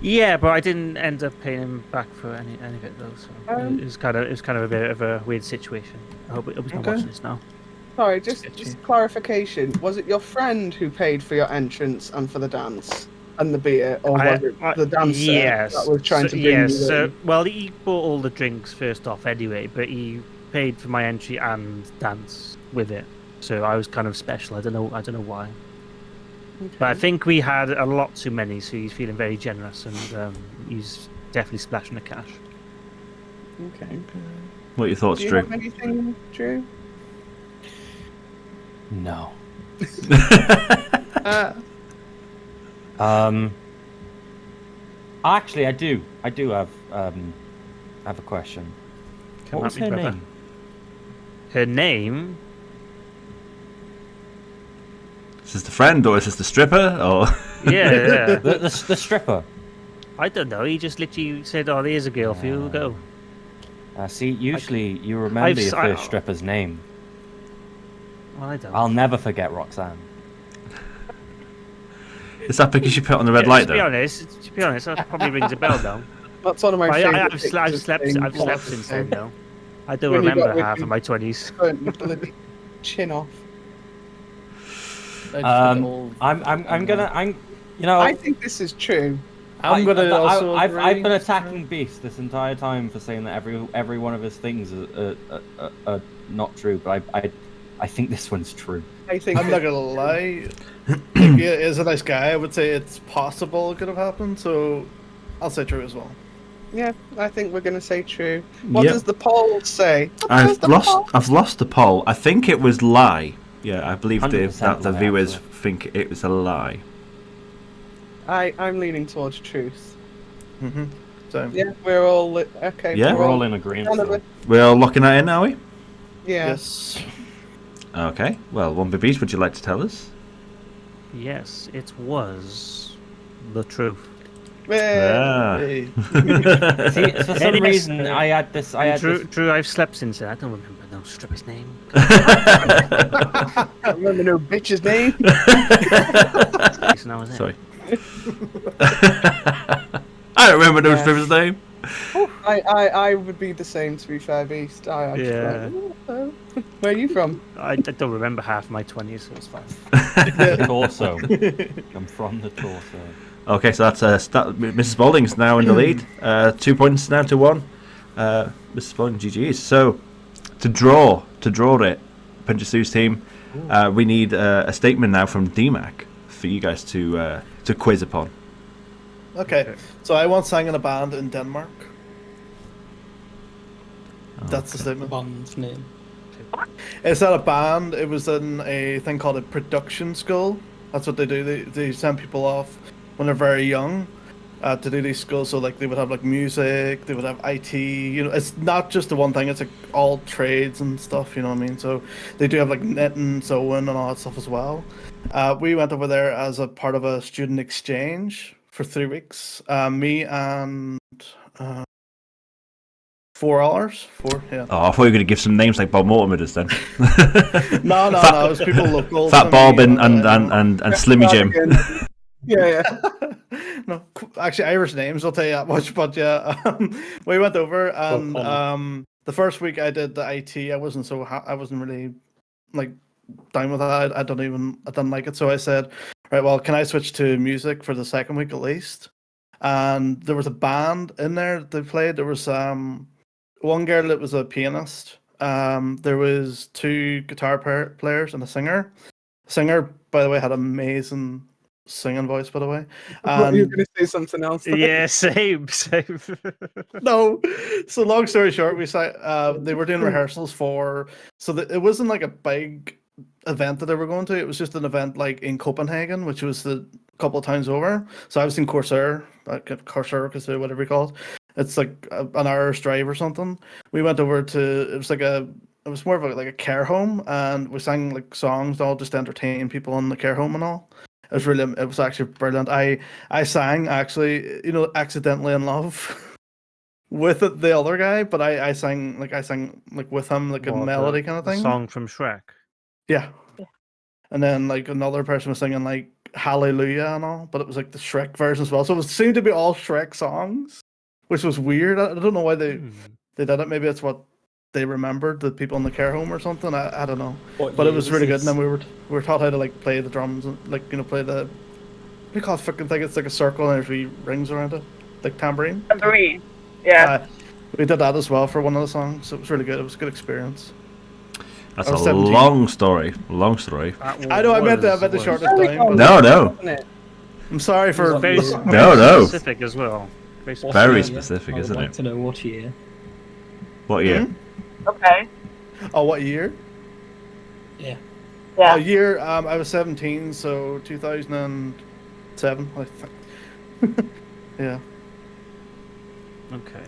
Yeah, but I didn't end up paying him back for any of it though. So it was kind of a bit of a weird situation. I hope he's not watching this now. Sorry, just clarification. Was it your friend who paid for your entrance and for the dance and the beer, or was it the dancer that was trying to bring you in? Well, he bought all the drinks first off anyway, but he paid for my entry and dance with it. So I was kind of special. I don't know why. Okay. But I think we had a lot too many, so he's feeling very generous, and he's definitely splashing the cash. Okay. What are your thoughts, Do you Drew? have anything, Drew? No. Actually, I do have a question. What was her name? Her name? Is this the friend or is this the stripper or? Yeah. the stripper. I don't know. He just literally said, "Oh, there's a girl for you. Go." See, usually you remember your first stripper's name. Well, I don't. I'll never forget Roxanne. Is that because you put on the red light To though? be honest, that probably rings a bell now. That's one of my favourite I've slept since then though. I don't When you remember got with half your- of my 20s. Your bloody chin off. I'm gonna I think this is true. I'm gonna also. I've agree. been attacking Beast this entire time for saying that every one of his things are not true, but I think this one's true. I think I'm not gonna lie. Like, yeah, is a nice guy. I would say it's possible it could have happened. So I'll say true as well. Yeah, I think we're going to say true. What Yep. does the poll say? I've lost the poll. I think it was lie. Yeah, I believe 100% that the lie, viewers actually. think it was a lie. I'm leaning towards truth. Mm-hmm. So Yeah, we're all okay. Yeah? We're all in agreement. Unanimous. We're all locking that in, are we? Yeah. yes. Okay. Well, One Beast, would you like to tell us? Yes, it was the truth. Ah. Hey. See, for some Yes. reason, I had this. I had True, this. true, I've slept since then. I don't remember no stripper's name. I don't remember no bitch's name. So that was it. Sorry. I don't remember those Yeah. stripper's name. I would be the same, to be fair, Beast. I just Yeah. like, oh, where are you from? I don't remember half my 20s, so it's fine. The torso. I'm from the torso. Okay, so that's Mrs. Spaulding's now in the lead. 2 points now to 1. Mrs. Spaulding, GG's. So to draw it, Pincher Sue's team, we need a statement now from DMAC for you guys to quiz upon. Okay, so I once sang in a band in Denmark. That's the The statement. band's name. It's not a band. It was in a thing called a production school. That's what they do. They send people off when they're very young to do these schools. So like they would have like music, they would have IT. You know, it's not just the one thing. It's like all trades and stuff. You know what I mean? So they do have like knitting, sewing, and all that stuff as well. We went over there as a part of a student exchange for 3 weeks. Me and 4 hours. 4, yeah. Oh, I thought you were going to give some names like Bob Mortimer does then. No, it was people local. Fat to Bob me, and Slimmy Jim. Yeah. No, actually, Irish names. I'll tell you that much. But yeah, we went over, and the first week I did the IT. I wasn't I wasn't really like down with that. I didn't like it. So I said, right, well, can I switch to music for the second week at least? And there was a band in there that they played. There was one girl that was a pianist. There was 2 guitar players and a singer. Singer, by the way, had amazing singing voice, by the way. You're going to say something else. Yeah, same. No. So long story short, they were doing rehearsals it wasn't like a big event that they were going to. It was just an event like in Copenhagen, which was a couple of times over. So I was in Corsair, whatever you call it. It's like an hour's drive or something. We went over to it was more of like a care home, and we sang like songs all just to entertain people in the care home and all. It was actually brilliant. I sang actually, accidentally in love with the other guy, but I sang with him like a melody kind of thing. Song from Shrek. Yeah. And then like another person was singing like Hallelujah and all, but it was like the Shrek version as well. So it seemed to be all Shrek songs, which was weird. I don't know why they did it. Maybe it's what they remembered, the people in the care home or something. I don't know. But it was really good. And then we were taught how to like play the drums and like play the what do you call it fucking thing? It's like a circle and there's 3 rings around it, like tambourine. Tambourine. Yeah. We did that as well for one of the songs. So it was really good. It was a good experience. That's a long story. Long story. I know. I meant the shortest time. No. I'm sorry for very no. specific as well. Very specific, isn't I would like it? to know what year. What year? Okay. Oh, what year? Yeah. Yeah. Year. I was 17, so 2007. I think. Yeah. Okay.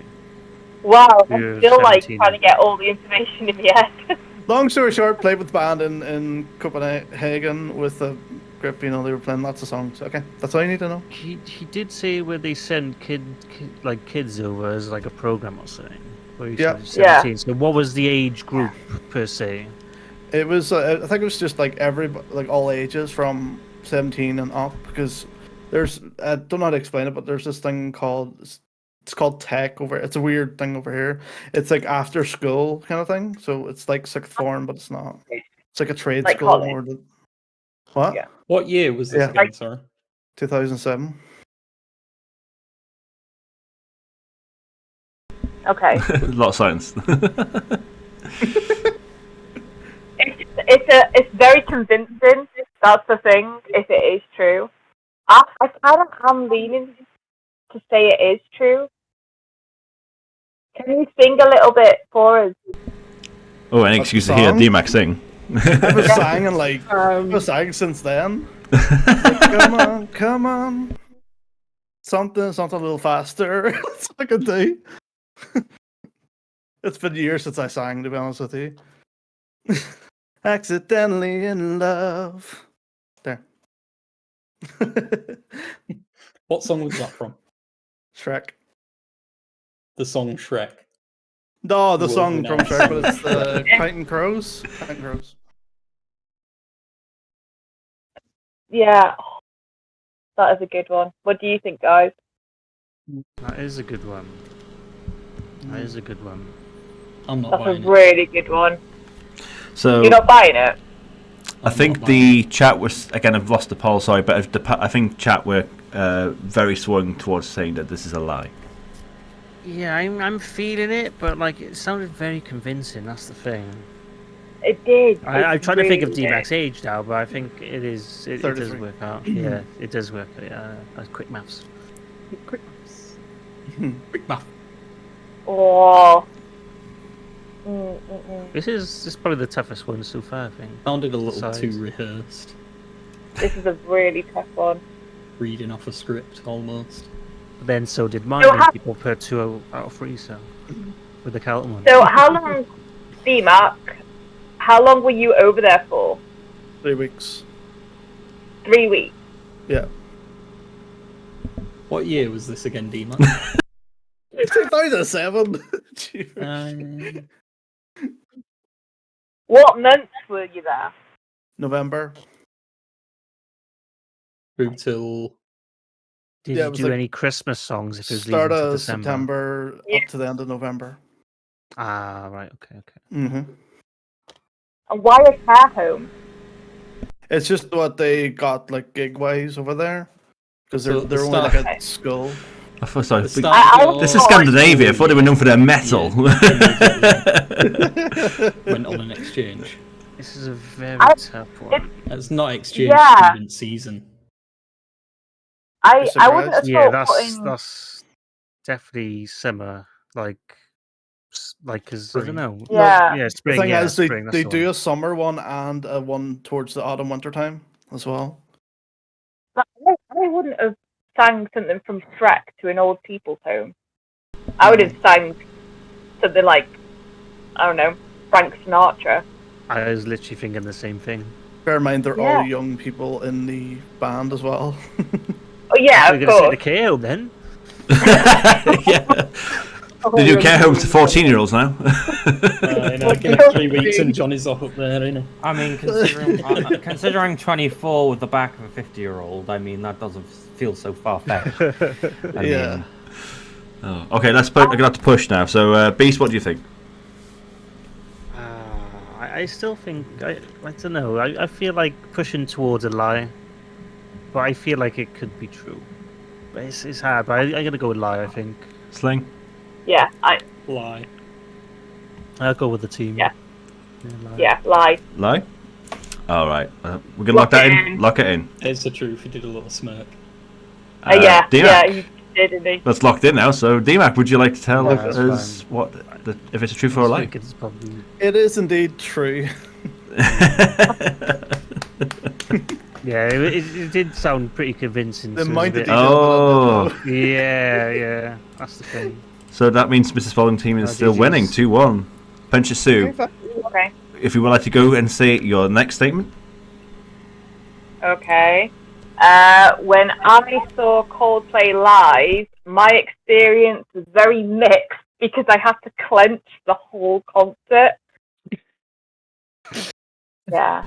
Wow, You're I'm still like 17. trying to get all the information in my head. Long story short, played with the band in Copenhagen with a group. They were playing lots of songs. Okay, that's all you need to know. He did say where they send kids over as like a program or something. Where he Yeah. said 17. So what was the age group per se? It was. I think it was just like all ages from 17 and up, because I don't know how to explain it, but there's this thing called. It's called tech over. It's a weird thing over here. It's like after school kind of thing. So it's like 6th form, but it's not. It's like a trade Like school. college. What? Yeah. What year was this Yeah. again, sorry? 2007. Okay. A lot of science. It's very convincing. That's the thing. If it is true, I kind of am leaning to say it is true. Can you sing a little bit for us? Oh, any excuse to hear D-Mac sing. I've been singing I've been singing since then. Like, come on. Something a little faster. That's all I can do. It's been years since I sang, to be honest with you. Accidentally in love. There. What song was that from? Shrek. The song Shrek. No, the song from Shrek, but it's the World Counting Crows. Counting Crows. Yeah, that is a good one. What do you think, guys? That is a good one. That is a good one. I'm not That's a buying it. really good one. So You're not buying it? I think the chat was, again, I've lost the poll, sorry, but I think chat were very swung towards saying that this is a lie. Yeah, I'm feeling it, but like it sounded very convincing. That's the thing. It did. I'm trying to think of really D-Mac's age now, but I think it is. It does 33. work out. Yeah, it does work. Yeah, that's quick maths. Quick math. Oh. This is probably the toughest one so far. I think. Sounded a little Size. too rehearsed. This is a really tough one. Reading off a script, almost. But then so did mine. So and people put 2 out of 3. So with the Carlton one. So how long, D-Mac, how long were you over there for? 3 weeks. 3 weeks. Yeah. What year was this again, D-Man? 2007. What months were you there? November. Through till... Did Yeah, it you was do like any Christmas songs if it was Start leading to of December? September up to the end of November. Ah, right. Okay. Mm-hmm. And why a care home? It's just what they got like gig wise over there, because So they're the only like start- a school. I thought so. The start This is Scandinavia. I thought they were known for their metal. Went on an exchange. This is a very I- tough one. That's not exchange Yeah. student season. I wouldn't have Yeah, thought putting... that's definitely summer. Like, because I don't Spring. know. Yeah. Yeah, The spring. thing Yeah, is, they spring. That's they the do one. a summer one and a one towards the autumn winter time as well. But I wouldn't have sang something from Shrek to an old people's home. I would have sang something like, I don't know, Frank Sinatra. I was literally thinking the same thing. Bear in mind, they're Yeah. all young people in the band as well. Oh yeah, We're of gonna say the course. care home then. Yeah. They do care homes to 14-year-olds now. Give it 3 weeks and Johnny's off up there, ain't it? I mean, considering 24 with the back of a 50-year-old, I mean, that doesn't feel so far-fetched. I Yeah. mean, Oh, okay, I'm gonna have to push now. So, Beast, what do you think? I still think I don't know. I feel like pushing towards a lie, but I feel like it could be true. But it's hard. But I'm gonna go with lie. I think Sling? Yeah, Lie. I'll go with the team. Yeah. lie. yeah, lie. Lie? Alright, we're gonna lock that in. Lock it in. It's the truth, he did a little smirk. Yeah, D-Mac. you did, didn't he? That's locked in now. So, D-Mac, would you like to tell Yeah, that's us what if it's a truth or a I lie? think it's probably. It is indeed true. Yeah, it did sound pretty convincing. The so it's a amount of bit- detail that I Oh, yeah, that's the thing. so that means Mrs. Spaulding team is Oh, still GG's. winning 2-1. Pencha Sue, Okay. if you would like to go and say your next statement. Okay. When I saw Coldplay live, my experience was very mixed because I had to clench the whole concert. Yeah.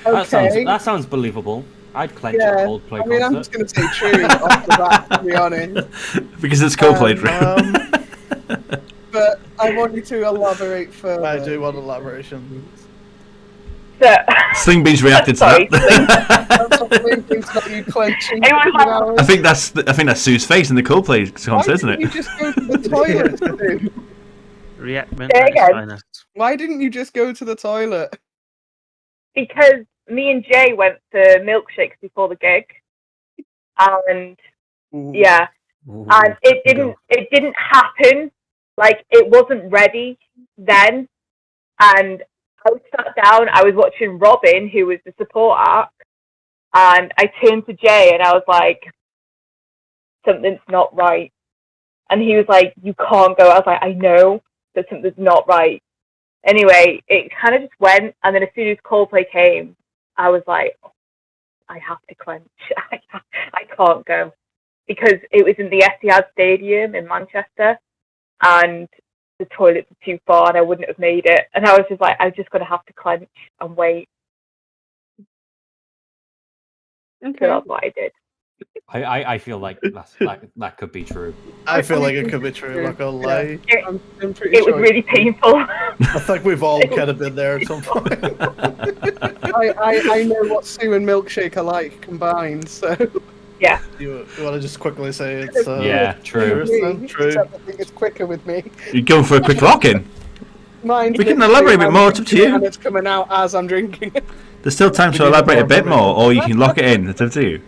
that sounds believable. I'd clench a Coldplay I mean, I'm concert. just going to say true off the bat, to be honest. Because it's Coldplay. But I want you to elaborate further. I do want elaboration. So, SlingBean's reacted to Sorry, that. It's not you clenching. It was like- I think that's Sue's face in the Coldplay concert, isn't Why didn't you it? just go to the toilet, Sue? React Say again. Why didn't you just go to the toilet? Because me and Jay went to milkshakes before the gig, and yeah, and it didn't happen. Like, it wasn't ready then, and I was sat down. I was watching Robin, who was the support act, and I turned to Jay and I was like, "Something's not right," and he was like, "You can't go." I was like, "I know that something's not right." Anyway, it kind of just went, and then as soon as Coldplay came, I was like, oh, I have to clench. I can't go. Because it was in the Etihad Stadium in Manchester, and the toilets were too far, and I wouldn't have made it. And I was just like, I'm just going to have to clench and wait. Okay. So that's what I did. I feel like that could be true. I feel like it could be true, not gonna lie. I'm pretty It sure was really painful. I think we've all kind of been there at some point. I know what Sue and Milkshake are like combined, so. Yeah. You want to just quickly say it's Yeah, true. True. Except I think it's quicker with me. You're going for a quick lock-in. Mine's We can literally elaborate a bit I'm more, it's up to drinking it you. And it's coming out as I'm drinking it. There's still time to elaborate a bit more, or you can lock it in. It's up to you.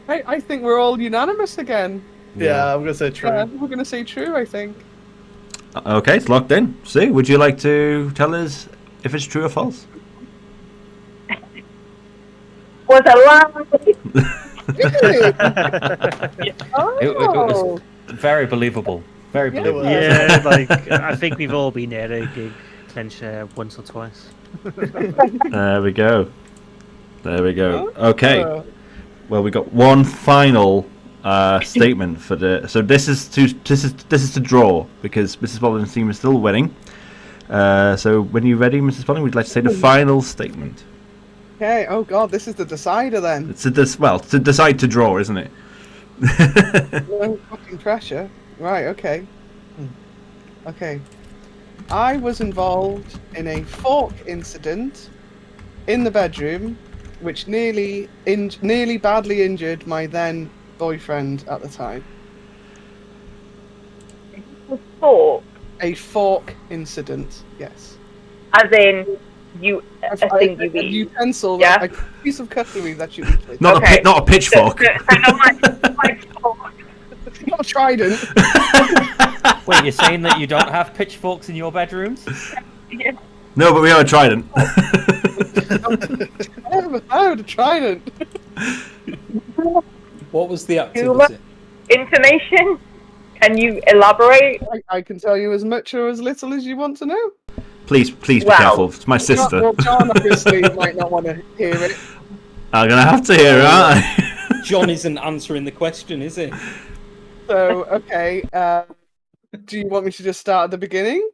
I think we're all unanimous again. Yeah, I'm gonna say true. Yeah, we're gonna say true, I think. Okay, it's locked in. Sue, would you like to tell us if it's true or false? Was a lie. Oh. It was very believable. Very believable. Yeah, like I think we've all been at a gig clench once or twice. There we go. There we go. Okay. Well, we got one final statement for the. So this is to draw because Mrs. Spaulding's team is still winning. So when you're ready, Mrs. Spaulding, would you like to say the final statement? Okay, oh god, this is the decider then. It's to decide to draw, isn't it? No fucking pressure. Right, okay. Okay. I was involved in a fork incident in the bedroom, which nearly badly injured my then boyfriend at the time. Fork? A fork incident, yes. As in, a thing you A eat. utensil, Yeah. a piece of cutlery that you eat with. Not Okay. not a pitchfork. So not my fork. Not a trident. Wait, you're saying that you don't have pitchforks in your bedrooms? Yeah. No, but we have a trident. I have a trident. What was the You activity? Information? Can you elaborate? I can tell you as much or as little as you want to know. Please be Well, careful. It's my sister. Well, John obviously might not want to hear it. I'm gonna have to hear it, aren't I? John isn't answering the question, is he? So, okay. Do you want me to just start at the beginning?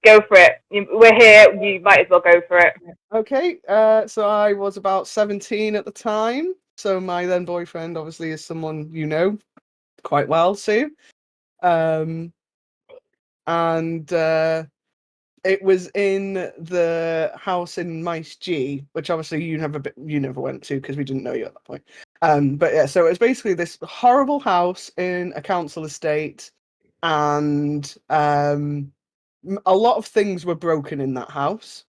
Go for it. We're here. You might as well go for it. Okay. So I was about 17 at the time. So my then boyfriend obviously is someone you know quite well, Sue. And it was in the house in Mice G, which obviously you never went to because we didn't know you at that point. But yeah, so it was basically this horrible house in a council estate, and a lot of things were broken in that house.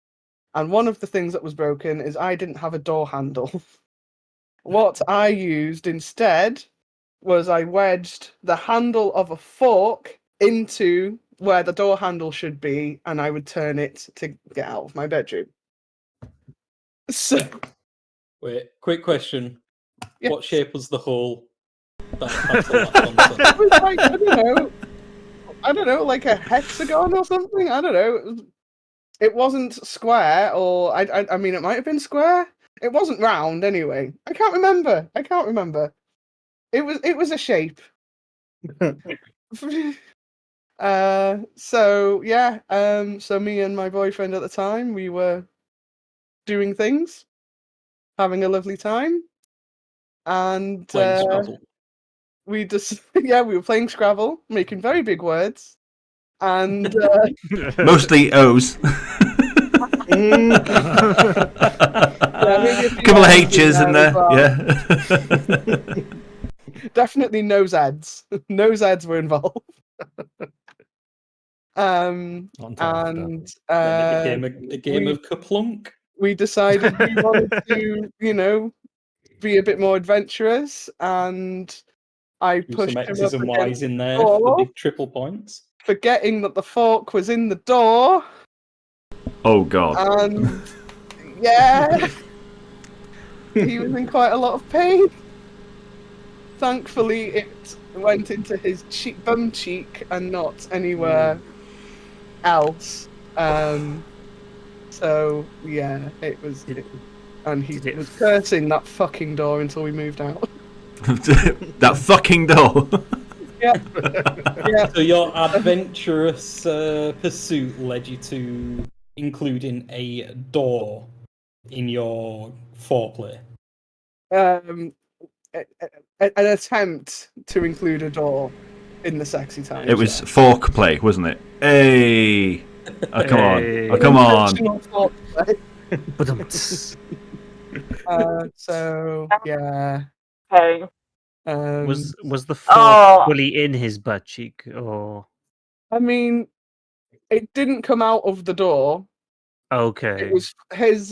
And one of the things that was broken is I didn't have a door handle. What I used instead was I wedged the handle of a fork into where the door handle should be, and I would turn it to get out of my bedroom. So, Wait, quick question. Yes. What shape was the hole? That's a lot it was like, I don't know, like a hexagon or something. I don't know. It wasn't square, or I mean, it might have been square. It wasn't round anyway. I can't remember. It was a shape. So yeah, so me and my boyfriend at the time, we were doing things, having a lovely time, and Playing Scrabble. we just we were playing Scrabble, making very big words, and Mostly O's. maybe a few couple of H's H's in there. as well. Yeah. Definitely nose ads. Nose ads were involved. And a game of Kaplunk. we decided we wanted to, be a bit more adventurous, and I Do pushed some him X's up and against Y's in there the for the door, big triple points. forgetting that the fork was in the door, Oh God. and yeah, he was in quite a lot of pain. Thankfully, it went into his bum cheek and not anywhere else. So yeah, it was, and he was cursing that fucking door until we moved out. That fucking door. Yeah. Yeah. So your adventurous pursuit led you to including a door in your foreplay. An attempt to include a door in the sexy time. It was fork play, wasn't it? Hey. Oh, come on. Oh, come on. So yeah. Okay. Was the fork fully in his butt cheek, or? I mean, it didn't come out of the door. Okay. It was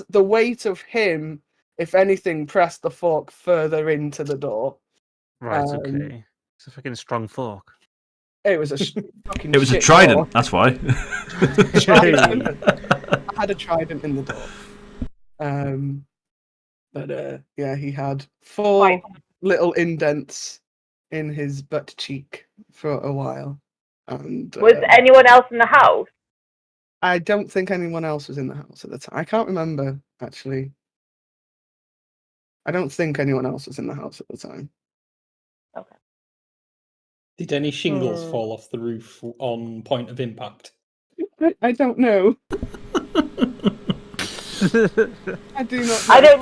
the weight of him, if anything, pressed the fork further into the door. Right. Okay. It's a fucking strong fork. It was a fucking. It was a shit trident. door. That's why. Trident. I had a trident in the door. But yeah, he had 4 little indents in his butt cheek for a while. And was anyone else in the house? I don't think anyone else was in the house at the time. I can't remember, actually. I don't think anyone else was in the house at the time. Okay. Did any shingles fall off the roof on point of impact? I don't know. I do not know. I don't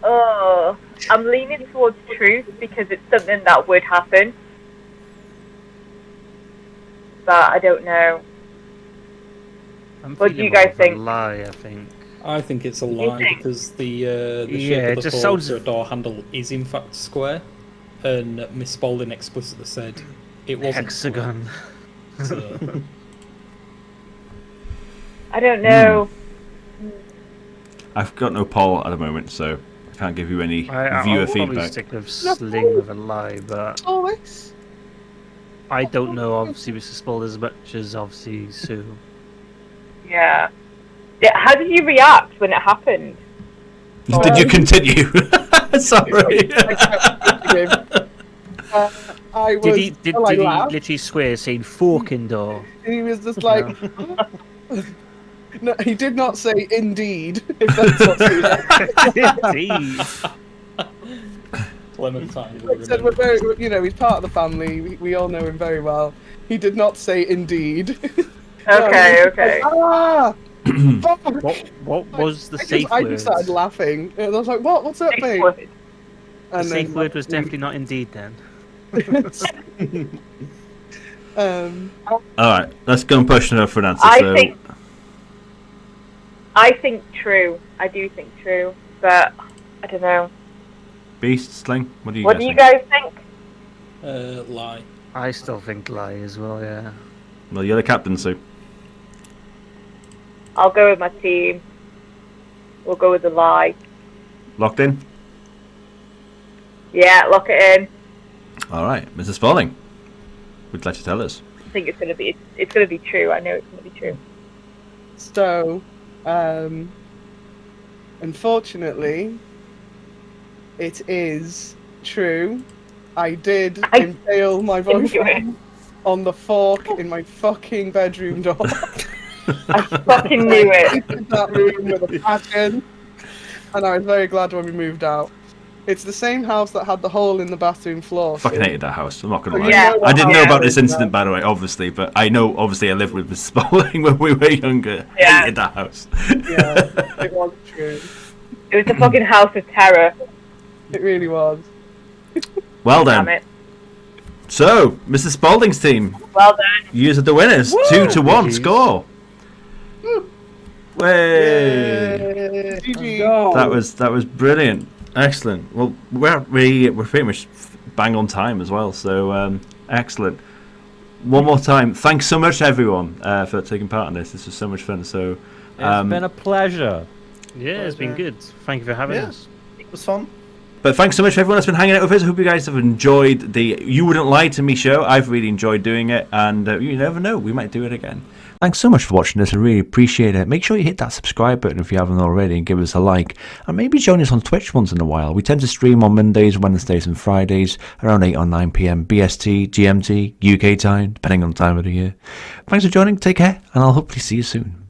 know. I'm leaning towards truth because it's something that would happen. But I don't know. What do you guys think? Lie, I think. I think it's a lie because the shape of the fork to a door handle is in fact square, and MrsSpaulding explicitly said it wasn't hexagon. So. I don't know. I've got no poll at the moment, so I can't give you any viewer I'll probably feedback. stick with Sling with a lie, but Always. I don't know obviously Mr. Spaulding as much as obviously Sue. Yeah. How did you react when it happened? Did you continue? Sorry. I was. Did he laughed. literally swear saying forking door? He was just like. No, he did not say indeed. If that's what he Indeed. Clementine. Like I said, we're very, he's part of the family. We all know him very well. He did not say indeed. Okay, okay. Like, What was the safe I word? just started laughing. And I was like, what? What's that thing? The safe word was definitely not indeed then. Alright, let's go and push enough for an answer. I think true. I do think true, but I don't know. Beast, Sling, what do you What guys do you think? guys think? Lie. I still think lie as well, yeah. Well, you're the captain, Sue. I'll go with my team. We'll go with the lie. Locked in? Yeah, lock it in. Alright, Mrs. Spaulding. Would you like to tell us? I think it's gonna be true. I know it's gonna be true. So, unfortunately, it is true. I did impale my boyfriend on the fork in my fucking bedroom door. I fucking knew it. I did that room with a passion, and I was very glad when we moved out. It's the same house that had the hole in the bathroom floor. Fucking hated that house, I'm not gonna lie. Yeah. I didn't know about this incident, by the way, obviously, but I know, obviously, I lived with Mrs. Spaulding when we were younger. Yeah. Hated that house. Yeah, it was true. It was the fucking house of terror. It really was. Well Damn then. it. So, Mrs. Spaulding's team. Well done. You are the winners. Woo! 2-1 score. Way! GG. That was brilliant. Excellent. Well, we're pretty much bang on time as well. So excellent. One more time, thanks so much everyone for taking part in this. This was so much fun. So It's been a pleasure. Yeah, it's been good. Thank you for having us. It was fun. But thanks so much for everyone that's been hanging out with us. I hope you guys have enjoyed the You Wouldn't Lie to Me show. I've really enjoyed doing it, and you never know, we might do it again. Thanks so much for watching this. I really appreciate it. Make sure you hit that subscribe button if you haven't already and give us a like. And maybe join us on Twitch once in a while. We tend to stream on Mondays, Wednesdays and Fridays around 8 or 9 p.m. BST, GMT, UK time, depending on the time of the year. Thanks for joining. Take care, and I'll hopefully see you soon.